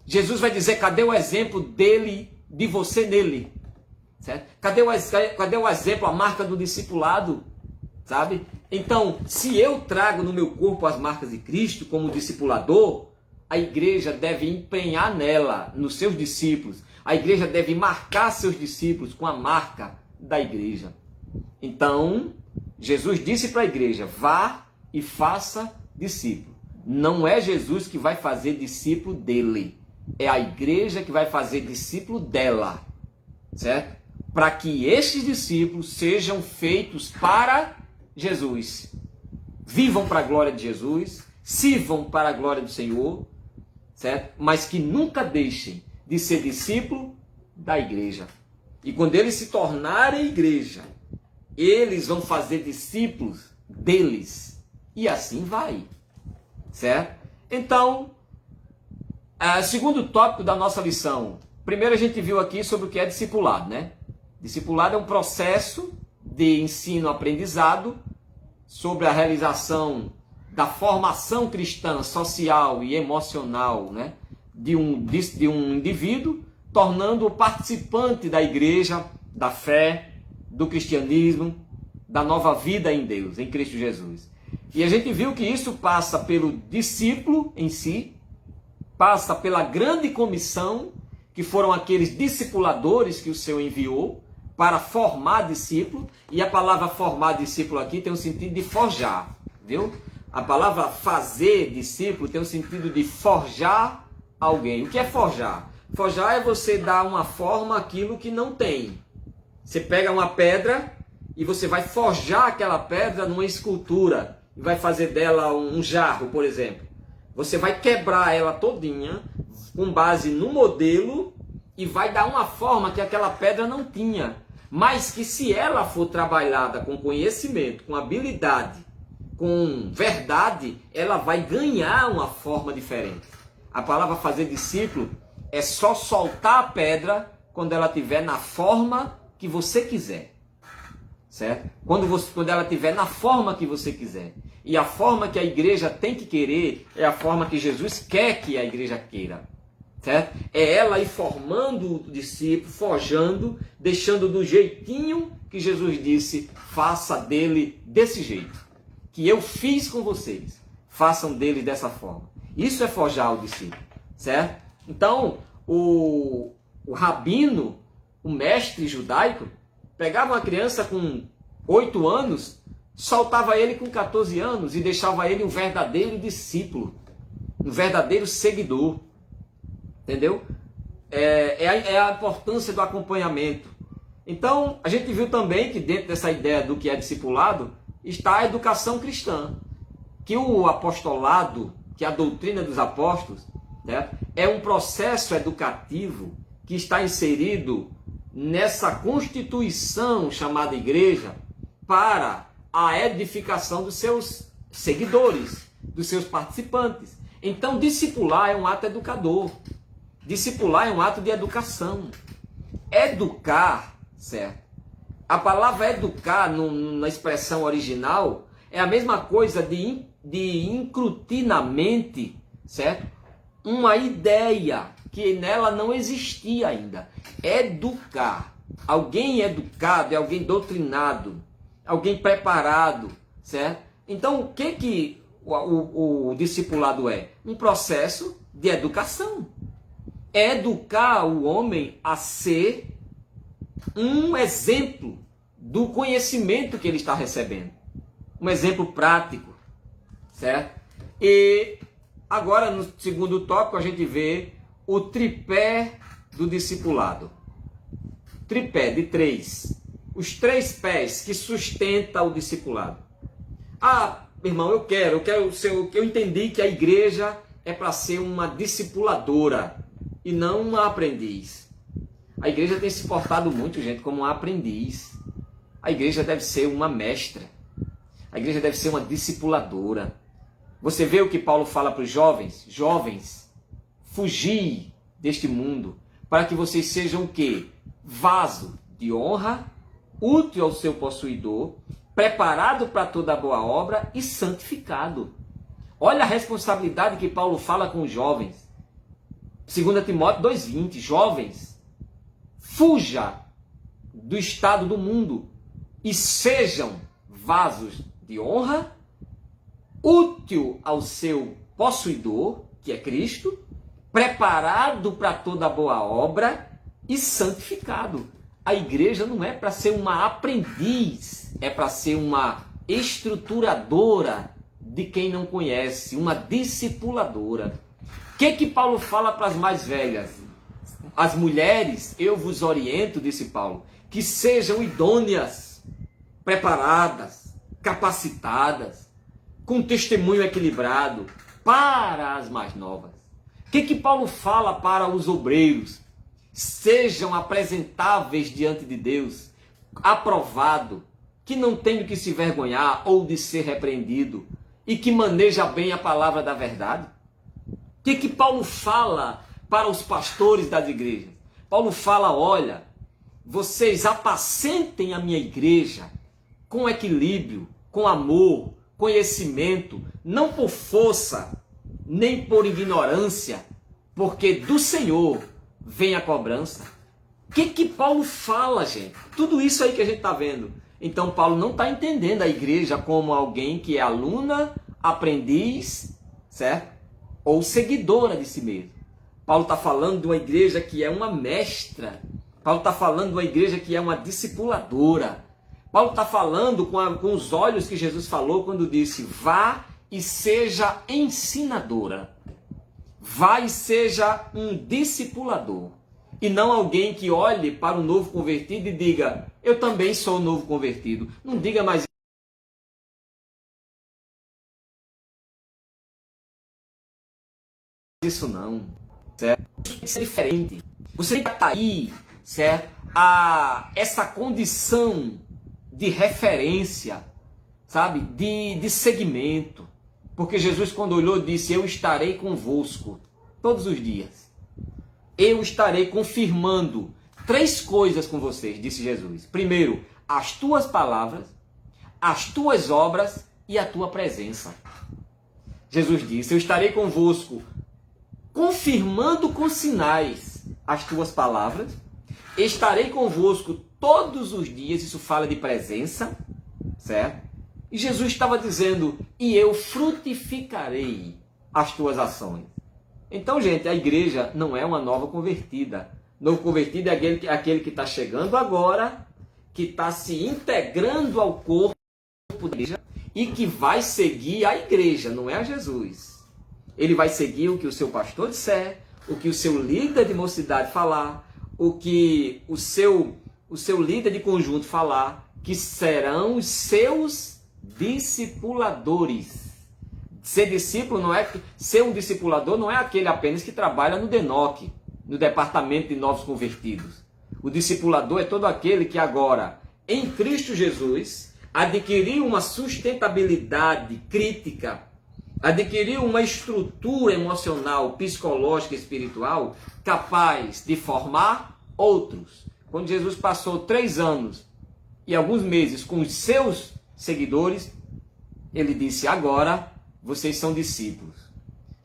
Jesus vai dizer, cadê o exemplo dele, de você nele? Certo? Cadê o exemplo, a marca do discipulado? Sabe? Então, se eu trago no meu corpo as marcas de Cristo como discipulador, a igreja deve empenhar nela, nos seus discípulos. A igreja deve marcar seus discípulos com a marca da igreja. Então, Jesus disse para a igreja, vá e faça discípulo. Não é Jesus que vai fazer discípulo dele. É a igreja que vai fazer discípulo dela. Certo? Para que estes discípulos sejam feitos para Jesus. Vivam para a glória de Jesus, sirvam para a glória do Senhor, certo? Mas que nunca deixem de ser discípulo da igreja. E quando eles se tornarem igreja, eles vão fazer discípulos deles. E assim vai. Certo? Então, segundo tópico da nossa lição. Primeiro a gente viu aqui sobre o que é discipulado, né? Discipulado é um processo de ensino-aprendizado sobre a realização da formação cristã, social e emocional, né? de um indivíduo, tornando-o participante da igreja, da fé, do cristianismo, da nova vida em Deus, em Cristo Jesus. E a gente viu que isso passa pelo discípulo em si, passa pela grande comissão, que foram aqueles discipuladores que o Senhor enviou para formar discípulo, e a palavra formar discípulo aqui tem o sentido de forjar, viu? A palavra fazer discípulo tem o sentido de forjar alguém. O que é forjar? Forjar é você dar uma forma àquilo que não tem. Você pega uma pedra e você vai forjar aquela pedra numa escultura e vai fazer dela um jarro, por exemplo. Você vai quebrar ela todinha com base no modelo e vai dar uma forma que aquela pedra não tinha. Mas que se ela for trabalhada com conhecimento, com habilidade, com verdade, ela vai ganhar uma forma diferente. A palavra fazer discípulo é só soltar a pedra quando ela estiver na forma que você quiser. Certo? Quando ela estiver na forma que você quiser. E a forma que a igreja tem que querer é a forma que Jesus quer que a igreja queira. Certo? É ela ir formando o discípulo, forjando, deixando do jeitinho que Jesus disse, faça dele desse jeito. Que eu fiz com vocês, façam dele dessa forma. Isso é forjar o discípulo. Certo? Então, o rabino, o mestre judaico, pegava uma criança com 8 anos, soltava ele com 14 anos e deixava ele um verdadeiro discípulo. um verdadeiro seguidor. Entendeu? É a importância do acompanhamento. Então, a gente viu também que dentro dessa ideia do que é discipulado está a educação cristã. Que o apostolado, que a doutrina dos apóstolos, né, é um processo educativo que está inserido nessa constituição chamada igreja para a edificação dos seus seguidores, dos seus participantes. Então, discipular é um ato educador. Discipular é um ato de educação. Educar, certo? A palavra educar, na expressão original, é a mesma coisa de incrutir na mente, certo? Uma ideia que nela não existia ainda. Educar. Alguém educado é alguém doutrinado, alguém preparado, certo? Então, o que o discipulado é? Um processo de educação. É educar o homem a ser um exemplo do conhecimento que ele está recebendo. Um exemplo prático, certo? E agora, no segundo tópico, a gente vê o tripé do discipulado. Tripé de 3. Os 3 pés que sustentam o discipulado. Ah, meu irmão, eu entendi que a igreja é para ser uma discipuladora e não uma aprendiz. A igreja tem se portado muito, gente, como uma aprendiz. A igreja deve ser uma mestra. A igreja deve ser uma discipuladora. Você vê o que Paulo fala para os jovens? Jovens, fugi deste mundo para que vocês sejam o quê? Vaso de honra, útil ao seu possuidor, preparado para toda boa obra e santificado. Olha a responsabilidade que Paulo fala com os jovens. 2 Timóteo 2,20, jovens, fuja do estado do mundo e sejam vasos de honra, útil ao seu possuidor, que é Cristo, preparado para toda boa obra e santificado. A igreja não é para ser uma aprendiz, é para ser uma estruturadora de quem não conhece, uma discipuladora. O que Paulo fala para as mais velhas? As mulheres, eu vos oriento, disse Paulo, que sejam idôneas, preparadas, capacitadas, com testemunho equilibrado para as mais novas. O que Paulo fala para os obreiros? Sejam apresentáveis diante de Deus, aprovado, que não tenha que se vergonhar ou de ser repreendido e que maneja bem a palavra da verdade. O que Paulo fala para os pastores das igrejas? Paulo fala, olha, vocês apacentem a minha igreja com equilíbrio, com amor, conhecimento, não por força, nem por ignorância, porque do Senhor vem a cobrança. O que Paulo fala, gente? Tudo isso aí que a gente está vendo. Então Paulo não está entendendo a igreja como alguém que é aluna, aprendiz, certo? Ou seguidora de si mesmo. Paulo está falando de uma igreja que é uma mestra. Paulo está falando de uma igreja que é uma discipuladora. Paulo está falando com os olhos que Jesus falou quando disse, vá e seja ensinadora. Vá e seja um discipulador. E não alguém que olhe para o novo convertido e diga, eu também sou novo convertido. Não diga mais isso não, certo? Tem que ser diferente. Você tem que atrair, certo? Essa condição de referência, sabe? De segmento. Porque Jesus, quando olhou, disse, eu estarei convosco todos os dias. Eu estarei confirmando 3 coisas com vocês, disse Jesus. Primeiro, as tuas palavras, as tuas obras e a tua presença. Jesus disse, eu estarei convosco, confirmando com sinais as tuas palavras, estarei convosco todos os dias, isso fala de presença, certo? E Jesus estava dizendo, e eu frutificarei as tuas ações. Então, gente, a igreja não é uma nova convertida. Novo convertido é aquele que está chegando agora, que está se integrando ao corpo da igreja e que vai seguir a igreja, não é a Jesus. Ele vai seguir o que o seu pastor disser, o que o seu líder de mocidade falar, o que o seu líder de conjunto falar, que serão os seus discipuladores. Ser discípulo não é ser um discipulador, não é aquele apenas que trabalha no DENOC, no departamento de novos convertidos. O discipulador é todo aquele que agora, em Cristo Jesus, adquiriu uma sustentabilidade crítica, adquiriu uma estrutura emocional, psicológica e espiritual capaz de formar outros. Quando Jesus passou 3 anos e alguns meses com os seus seguidores, ele disse: agora vocês são discípulos.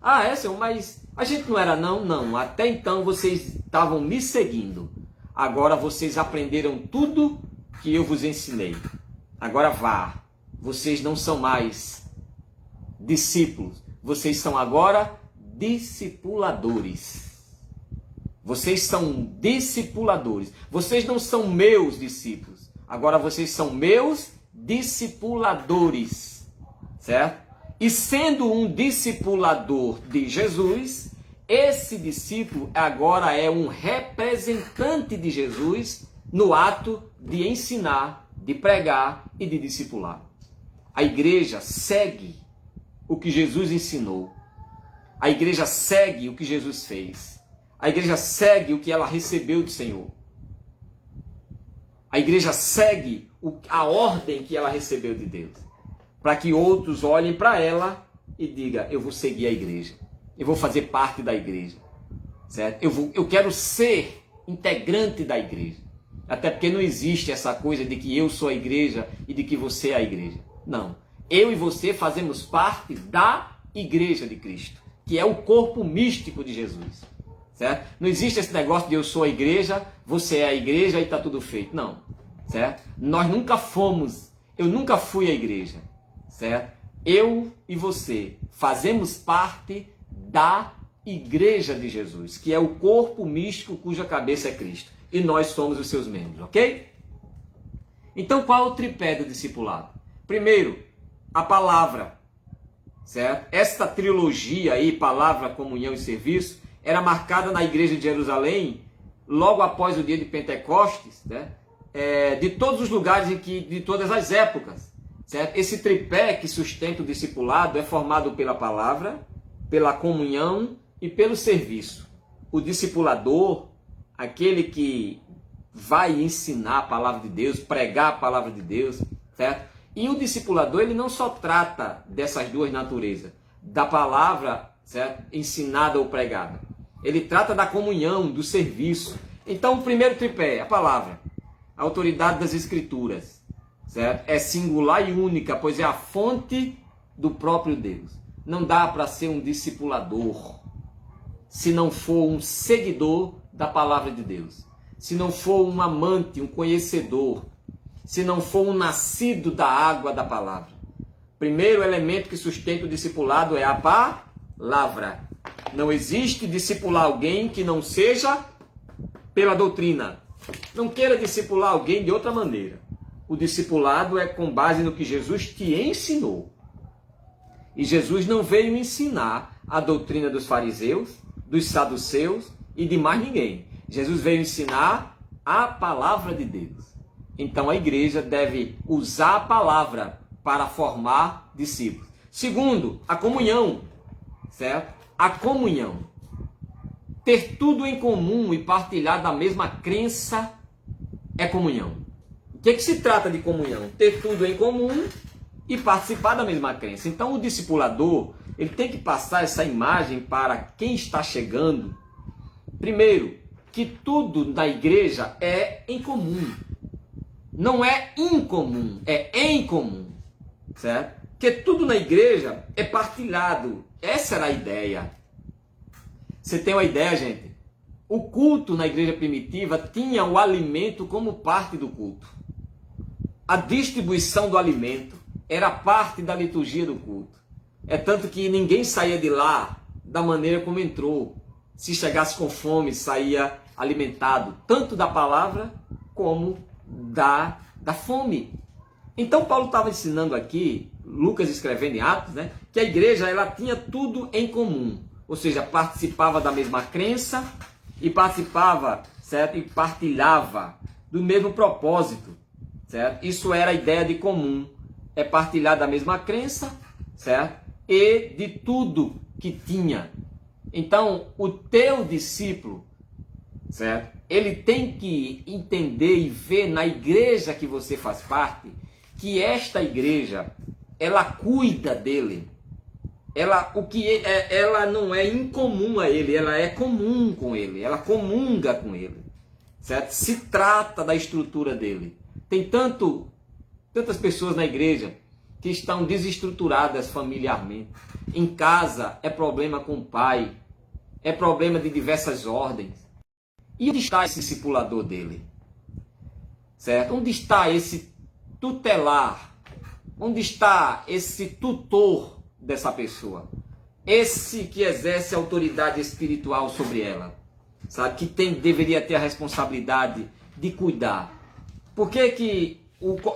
Ah, é, Senhor, mas a gente não era não? Não, até então vocês estavam me seguindo. Agora vocês aprenderam tudo que eu vos ensinei. Agora vá, vocês não são mais discípulos, vocês são agora discipuladores. Vocês são discipuladores. Vocês não são meus discípulos. Agora vocês são meus discipuladores. Certo? E sendo um discipulador de Jesus, esse discípulo agora é um representante de Jesus no ato de ensinar, de pregar e de discipular. A igreja segue o que Jesus ensinou. A igreja segue o que Jesus fez. A igreja segue o que ela recebeu do Senhor. A igreja segue a ordem que ela recebeu de Deus. Para que outros olhem para ela e digam: eu vou seguir a igreja. Eu vou fazer parte da igreja. Certo? Eu quero ser integrante da igreja. Até porque não existe essa coisa de que eu sou a igreja e de que você é a igreja. Não. Eu e você fazemos parte da igreja de Cristo, que é o corpo místico de Jesus. Certo? Não existe esse negócio de eu sou a igreja, você é a igreja e está tudo feito. Não. Certo? Nós nunca fomos, eu nunca fui a igreja. Certo? Eu e você fazemos parte da igreja de Jesus, que é o corpo místico cuja cabeça é Cristo. E nós somos os seus membros, ok? Então, qual é o tripé do discipulado? Primeiro, a palavra, certo? Esta trilogia aí, palavra, comunhão e serviço, era marcada na igreja de Jerusalém, logo após o dia de Pentecostes, né? De todos os lugares de todas as épocas, certo? Esse tripé que sustenta o discipulado é formado pela palavra, pela comunhão e pelo serviço. O discipulador, aquele que vai ensinar a palavra de Deus, pregar a palavra de Deus, certo? E o discipulador, ele não só trata dessas duas naturezas, da palavra, certo? Ensinada ou pregada. Ele trata da comunhão, do serviço. Então, o primeiro tripé, a palavra, a autoridade das Escrituras, certo? É singular e única, pois é a fonte do próprio Deus. Não dá para ser um discipulador se não for um seguidor da palavra de Deus. Se não for um amante, um conhecedor. Se não for um nascido da água da palavra. Primeiro elemento que sustenta o discipulado é a palavra. Não existe discipular alguém que não seja pela doutrina. Não queira discipular alguém de outra maneira. O discipulado é com base no que Jesus te ensinou. E Jesus não veio ensinar a doutrina dos fariseus, dos saduceus e de mais ninguém. Jesus veio ensinar a palavra de Deus. Então a igreja deve usar a palavra para formar discípulos. Segundo, a comunhão, certo? A comunhão. Ter tudo em comum e partilhar da mesma crença é comunhão. O que se trata de comunhão? Ter tudo em comum e participar da mesma crença. Então o discipulador, ele tem que passar essa imagem para quem está chegando. Primeiro, que tudo na igreja é em comum. Não é incomum, é em comum. Certo? Que tudo na igreja é partilhado. Essa era a ideia. Você tem uma ideia, gente? O culto na igreja primitiva tinha o alimento como parte do culto. A distribuição do alimento era parte da liturgia do culto. É tanto que ninguém saía de lá da maneira como entrou. Se chegasse com fome, saía alimentado, tanto da palavra como da fome. Então Paulo estava ensinando aqui, Lucas escrevendo em Atos, né, que a igreja ela tinha tudo em comum, ou seja, participava da mesma crença e participava, certo? E partilhava do mesmo propósito, certo? Isso era a ideia de comum, é partilhar da mesma crença, certo? E de tudo que tinha. Então, o teu discípulo, certo? Ele tem que entender e ver na igreja que você faz parte, que esta igreja, ela cuida dele. Ela não é incomum a ele, ela é comum com ele, ela comunga com ele, certo? Se trata da estrutura dele. Tem tantas pessoas na igreja que estão desestruturadas familiarmente. Em casa é problema com o pai, é problema de diversas ordens. E onde está esse discipulador dele? Certo? Onde está esse tutelar? Onde está esse tutor dessa pessoa? Esse que exerce autoridade espiritual sobre ela, sabe? Que deveria ter a responsabilidade de cuidar. Por que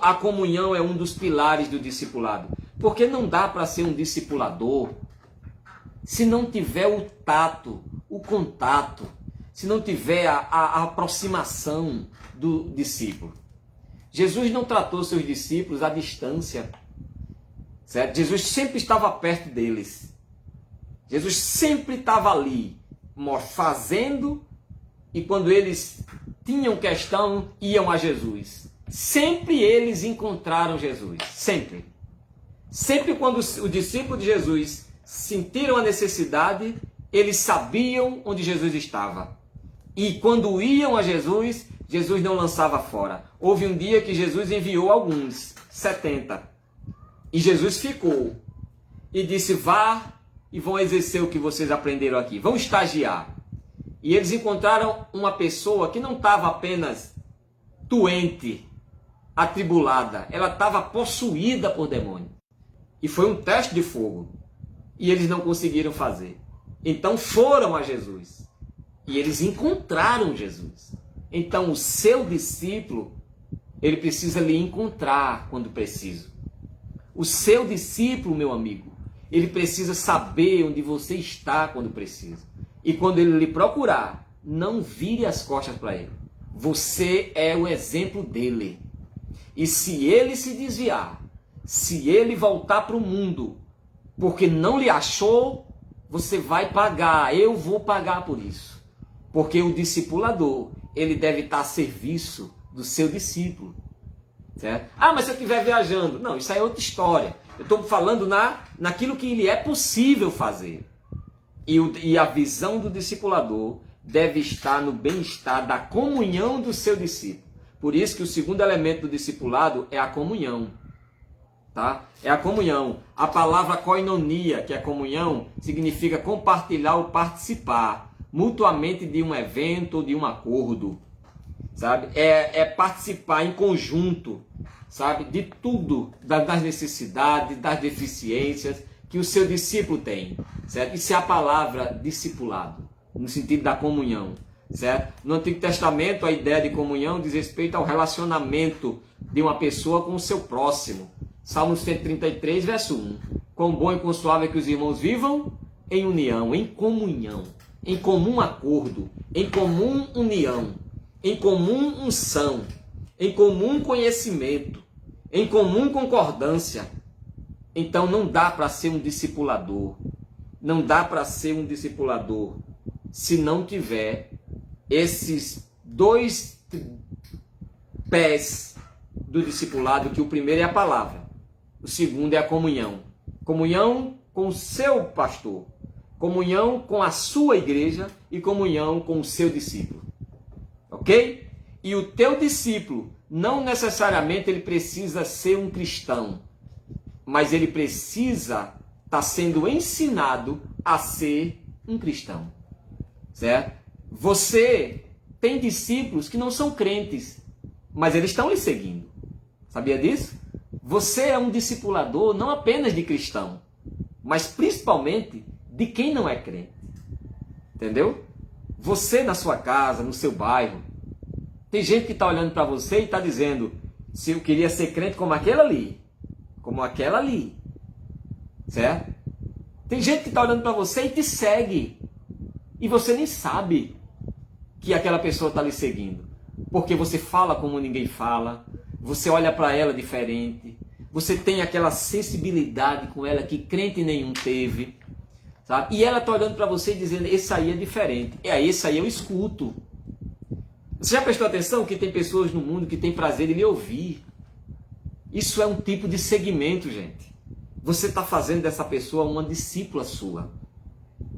a comunhão é um dos pilares do discipulado? Porque não dá para ser um discipulador se não tiver o tato, o contato, se não tiver a aproximação do discípulo. Jesus não tratou seus discípulos à distância, certo? Jesus sempre estava perto deles. Jesus sempre estava ali, fazendo, e quando eles tinham questão, iam a Jesus. Sempre eles encontraram Jesus, sempre. Sempre quando os discípulos de Jesus sentiram a necessidade, eles sabiam onde Jesus estava. E quando iam a Jesus, Jesus não lançava fora. Houve um dia que Jesus enviou alguns, 70. E Jesus ficou e disse: vá e vão exercer o que vocês aprenderam aqui. Vão estagiar. E eles encontraram uma pessoa que não estava apenas doente, atribulada. Ela estava possuída por demônio. E foi um teste de fogo. E eles não conseguiram fazer. Então foram a Jesus. E eles encontraram Jesus. Então o seu discípulo, ele precisa lhe encontrar quando preciso. O seu discípulo, meu amigo, ele precisa saber onde você está quando precisa. E quando ele lhe procurar, não vire as costas para ele. Você é o exemplo dele. E se ele se desviar, se ele voltar para o mundo, porque não lhe achou, você vai pagar. Eu vou pagar por isso. Porque o discipulador, ele deve estar a serviço do seu discípulo. Certo? Ah, mas se eu estiver viajando. Não, isso aí é outra história. Eu estou falando naquilo que lhe é possível fazer. E a visão do discipulador deve estar no bem-estar da comunhão do seu discípulo. Por isso que o segundo elemento do discipulado é a comunhão. Tá? É a comunhão. A palavra koinonia, que é comunhão, significa compartilhar ou participar mutuamente de um evento ou de um acordo, sabe? É participar em conjunto, sabe? De tudo, das necessidades, das deficiências que o seu discípulo tem, certo? Isso é a palavra discipulado, no sentido da comunhão, certo? No Antigo Testamento, a ideia de comunhão diz respeito ao relacionamento de uma pessoa com o seu próximo. Salmo 133, verso 1. Quão bom e quão suave é que os irmãos vivam em união, em comunhão, em comum acordo, em comum união, em comum unção, em comum conhecimento, em comum concordância. Então não dá para ser um discipulador. Não dá para ser um discipulador se não tiver esses dois pés do discipulado, que o primeiro é a palavra, o segundo é a comunhão. Comunhão com o seu pastor, comunhão com a sua igreja e comunhão com o seu discípulo. Ok? E o teu discípulo, não necessariamente ele precisa ser um cristão, mas ele precisa estar sendo ensinado a ser um cristão. Certo? Você tem discípulos que não são crentes, mas eles estão lhe seguindo. Sabia disso? Você é um discipulador não apenas de cristão, mas principalmente de quem não é crente. Entendeu? Você na sua casa, no seu bairro, tem gente que está olhando para você e está dizendo: se eu queria ser crente como aquele ali, como aquela ali. certo? Tem gente que está olhando para você e te segue, e você nem sabe que aquela pessoa está lhe seguindo, porque você fala como ninguém fala, você olha para ela diferente, você tem aquela sensibilidade com ela que crente nenhum teve, sabe? E ela está olhando para você e dizendo, esse aí é diferente, esse aí eu escuto. Você já prestou atenção que tem pessoas no mundo que têm prazer em lhe ouvir? Isso é um tipo de seguimento, gente. Você está fazendo dessa pessoa uma discípula sua,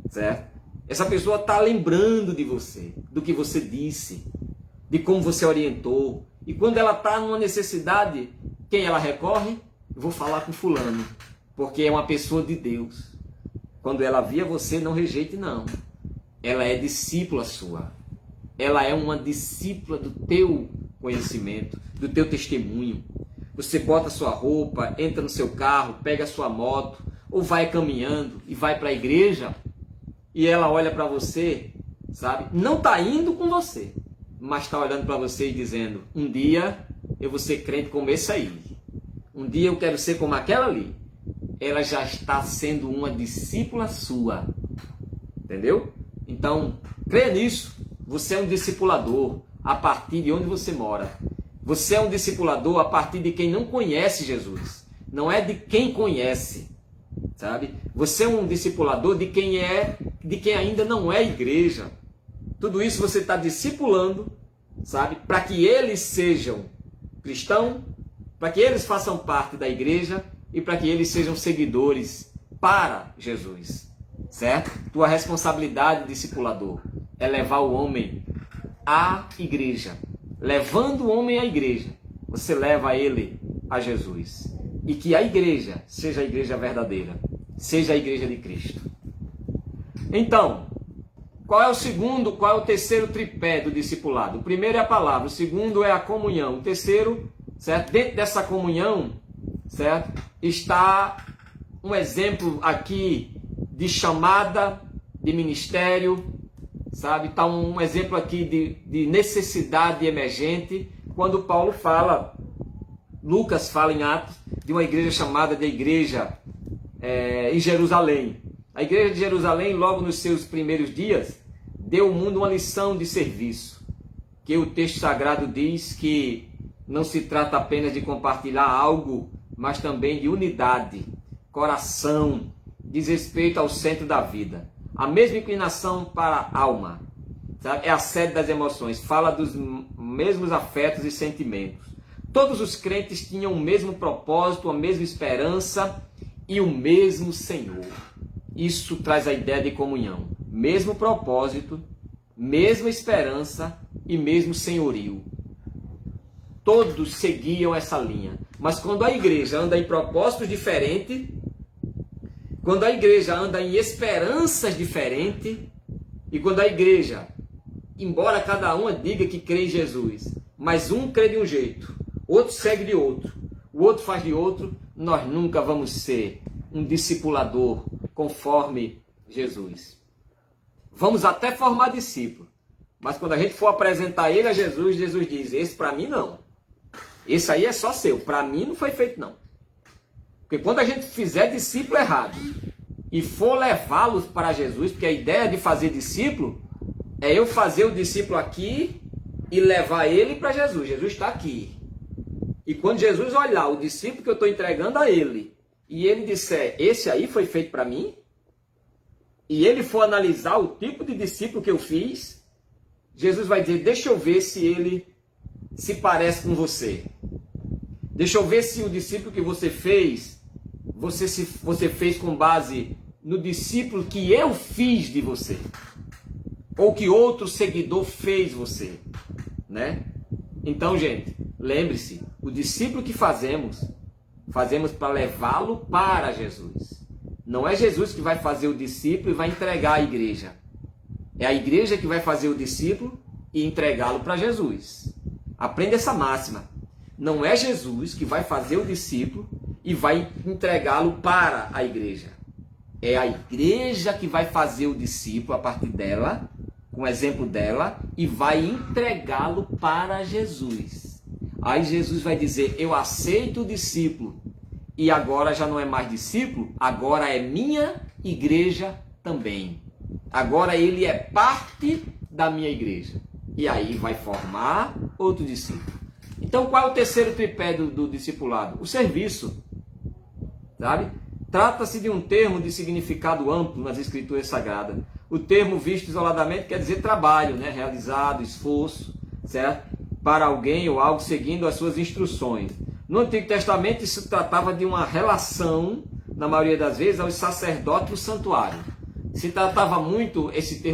certo? Essa pessoa está lembrando de você, do que você disse, de como você orientou. E quando ela está numa necessidade, quem ela recorre? Eu vou falar com fulano, porque é uma pessoa de Deus. Quando ela via você, não rejeite não. Ela é discípula sua. Ela é uma discípula do teu conhecimento, do teu testemunho. Você bota sua roupa, entra no seu carro, pega a sua moto, ou vai caminhando e vai para a igreja, e ela olha para você, sabe? Não está indo com você, mas está olhando para você e dizendo, um dia eu vou ser crente como esse aí. Um dia eu quero ser como aquela ali. Ela já está sendo uma discípula sua. Entendeu? Então, creia nisso. Você é um discipulador a partir de onde você mora. Você é um discipulador a partir de quem não conhece Jesus. Não é de quem conhece, sabe? Você é um discipulador de quem ainda não é igreja. Tudo isso você está discipulando, sabe? Para que eles sejam cristãos, para que eles façam parte da igreja e para que eles sejam seguidores para Jesus, certo? Tua responsabilidade, discipulador, é levar o homem à igreja. Levando o homem à igreja, você leva ele a Jesus. E que a igreja seja a igreja verdadeira, seja a igreja de Cristo. Então, qual é o terceiro tripé do discipulado? O primeiro é a palavra, o segundo é a comunhão, o terceiro, certo? Dentro dessa comunhão, certo? Está um exemplo aqui de chamada, de ministério, sabe? Está um exemplo aqui de necessidade emergente, quando Paulo fala, Lucas fala em Atos, de uma igreja chamada de igreja em Jerusalém. A igreja de Jerusalém, logo nos seus primeiros dias, deu ao mundo uma lição de serviço, que o texto sagrado diz que não se trata apenas de compartilhar algo, mas também de unidade, coração, diz respeito ao centro da vida. A mesma inclinação para a alma, sabe? É a sede das emoções, fala dos mesmos afetos e sentimentos. Todos os crentes tinham o mesmo propósito, a mesma esperança e o mesmo Senhor. Isso traz a ideia de comunhão. Mesmo propósito, mesma esperança e mesmo senhorio. Todos seguiam essa linha. Mas quando a igreja anda em propósitos diferentes, quando a igreja anda em esperanças diferentes, e quando a igreja, embora cada uma diga que crê em Jesus, mas um crê de um jeito, outro segue de outro, o outro faz de outro, nós nunca vamos ser um discipulador conforme Jesus. Vamos até formar discípulo, mas quando a gente for apresentar ele a Jesus, Jesus diz, esse para mim não. Esse aí é só seu, para mim não foi feito não. Porque quando a gente fizer discípulo errado e for levá-los para Jesus, porque a ideia de fazer discípulo é eu fazer o discípulo aqui e levar ele para Jesus. Jesus está aqui. E quando Jesus olhar o discípulo que eu estou entregando a ele, e ele disser, esse aí foi feito para mim, e ele for analisar o tipo de discípulo que eu fiz, Jesus vai dizer, deixa eu ver se ele se parece com você. Deixa eu ver se o discípulo que você fez, você fez com base no discípulo que eu fiz de você. Ou que outro seguidor fez você. Né? Então, gente, lembre-se, o discípulo que fazemos para levá-lo para Jesus. Não é Jesus que vai fazer o discípulo e vai entregar a igreja. É a igreja que vai fazer o discípulo e entregá-lo para Jesus. Aprenda essa máxima. Não é Jesus que vai fazer o discípulo e vai entregá-lo para a igreja. É a igreja que vai fazer o discípulo a partir dela, com o exemplo dela, e vai entregá-lo para Jesus. Aí Jesus vai dizer, eu aceito o discípulo e agora já não é mais discípulo, agora é minha igreja também. Agora ele é parte da minha igreja. E aí vai formar outro discípulo. Então qual é o terceiro tripé do discipulado? O serviço. Sabe? Trata-se de um termo de significado amplo nas escrituras sagradas. O termo visto isoladamente quer dizer trabalho, né? Realizado, esforço, certo? Para alguém ou algo seguindo as suas instruções. No Antigo Testamento isso tratava de uma relação, na maioria das vezes, aos sacerdotes do santuário. Se tratava muito esse termo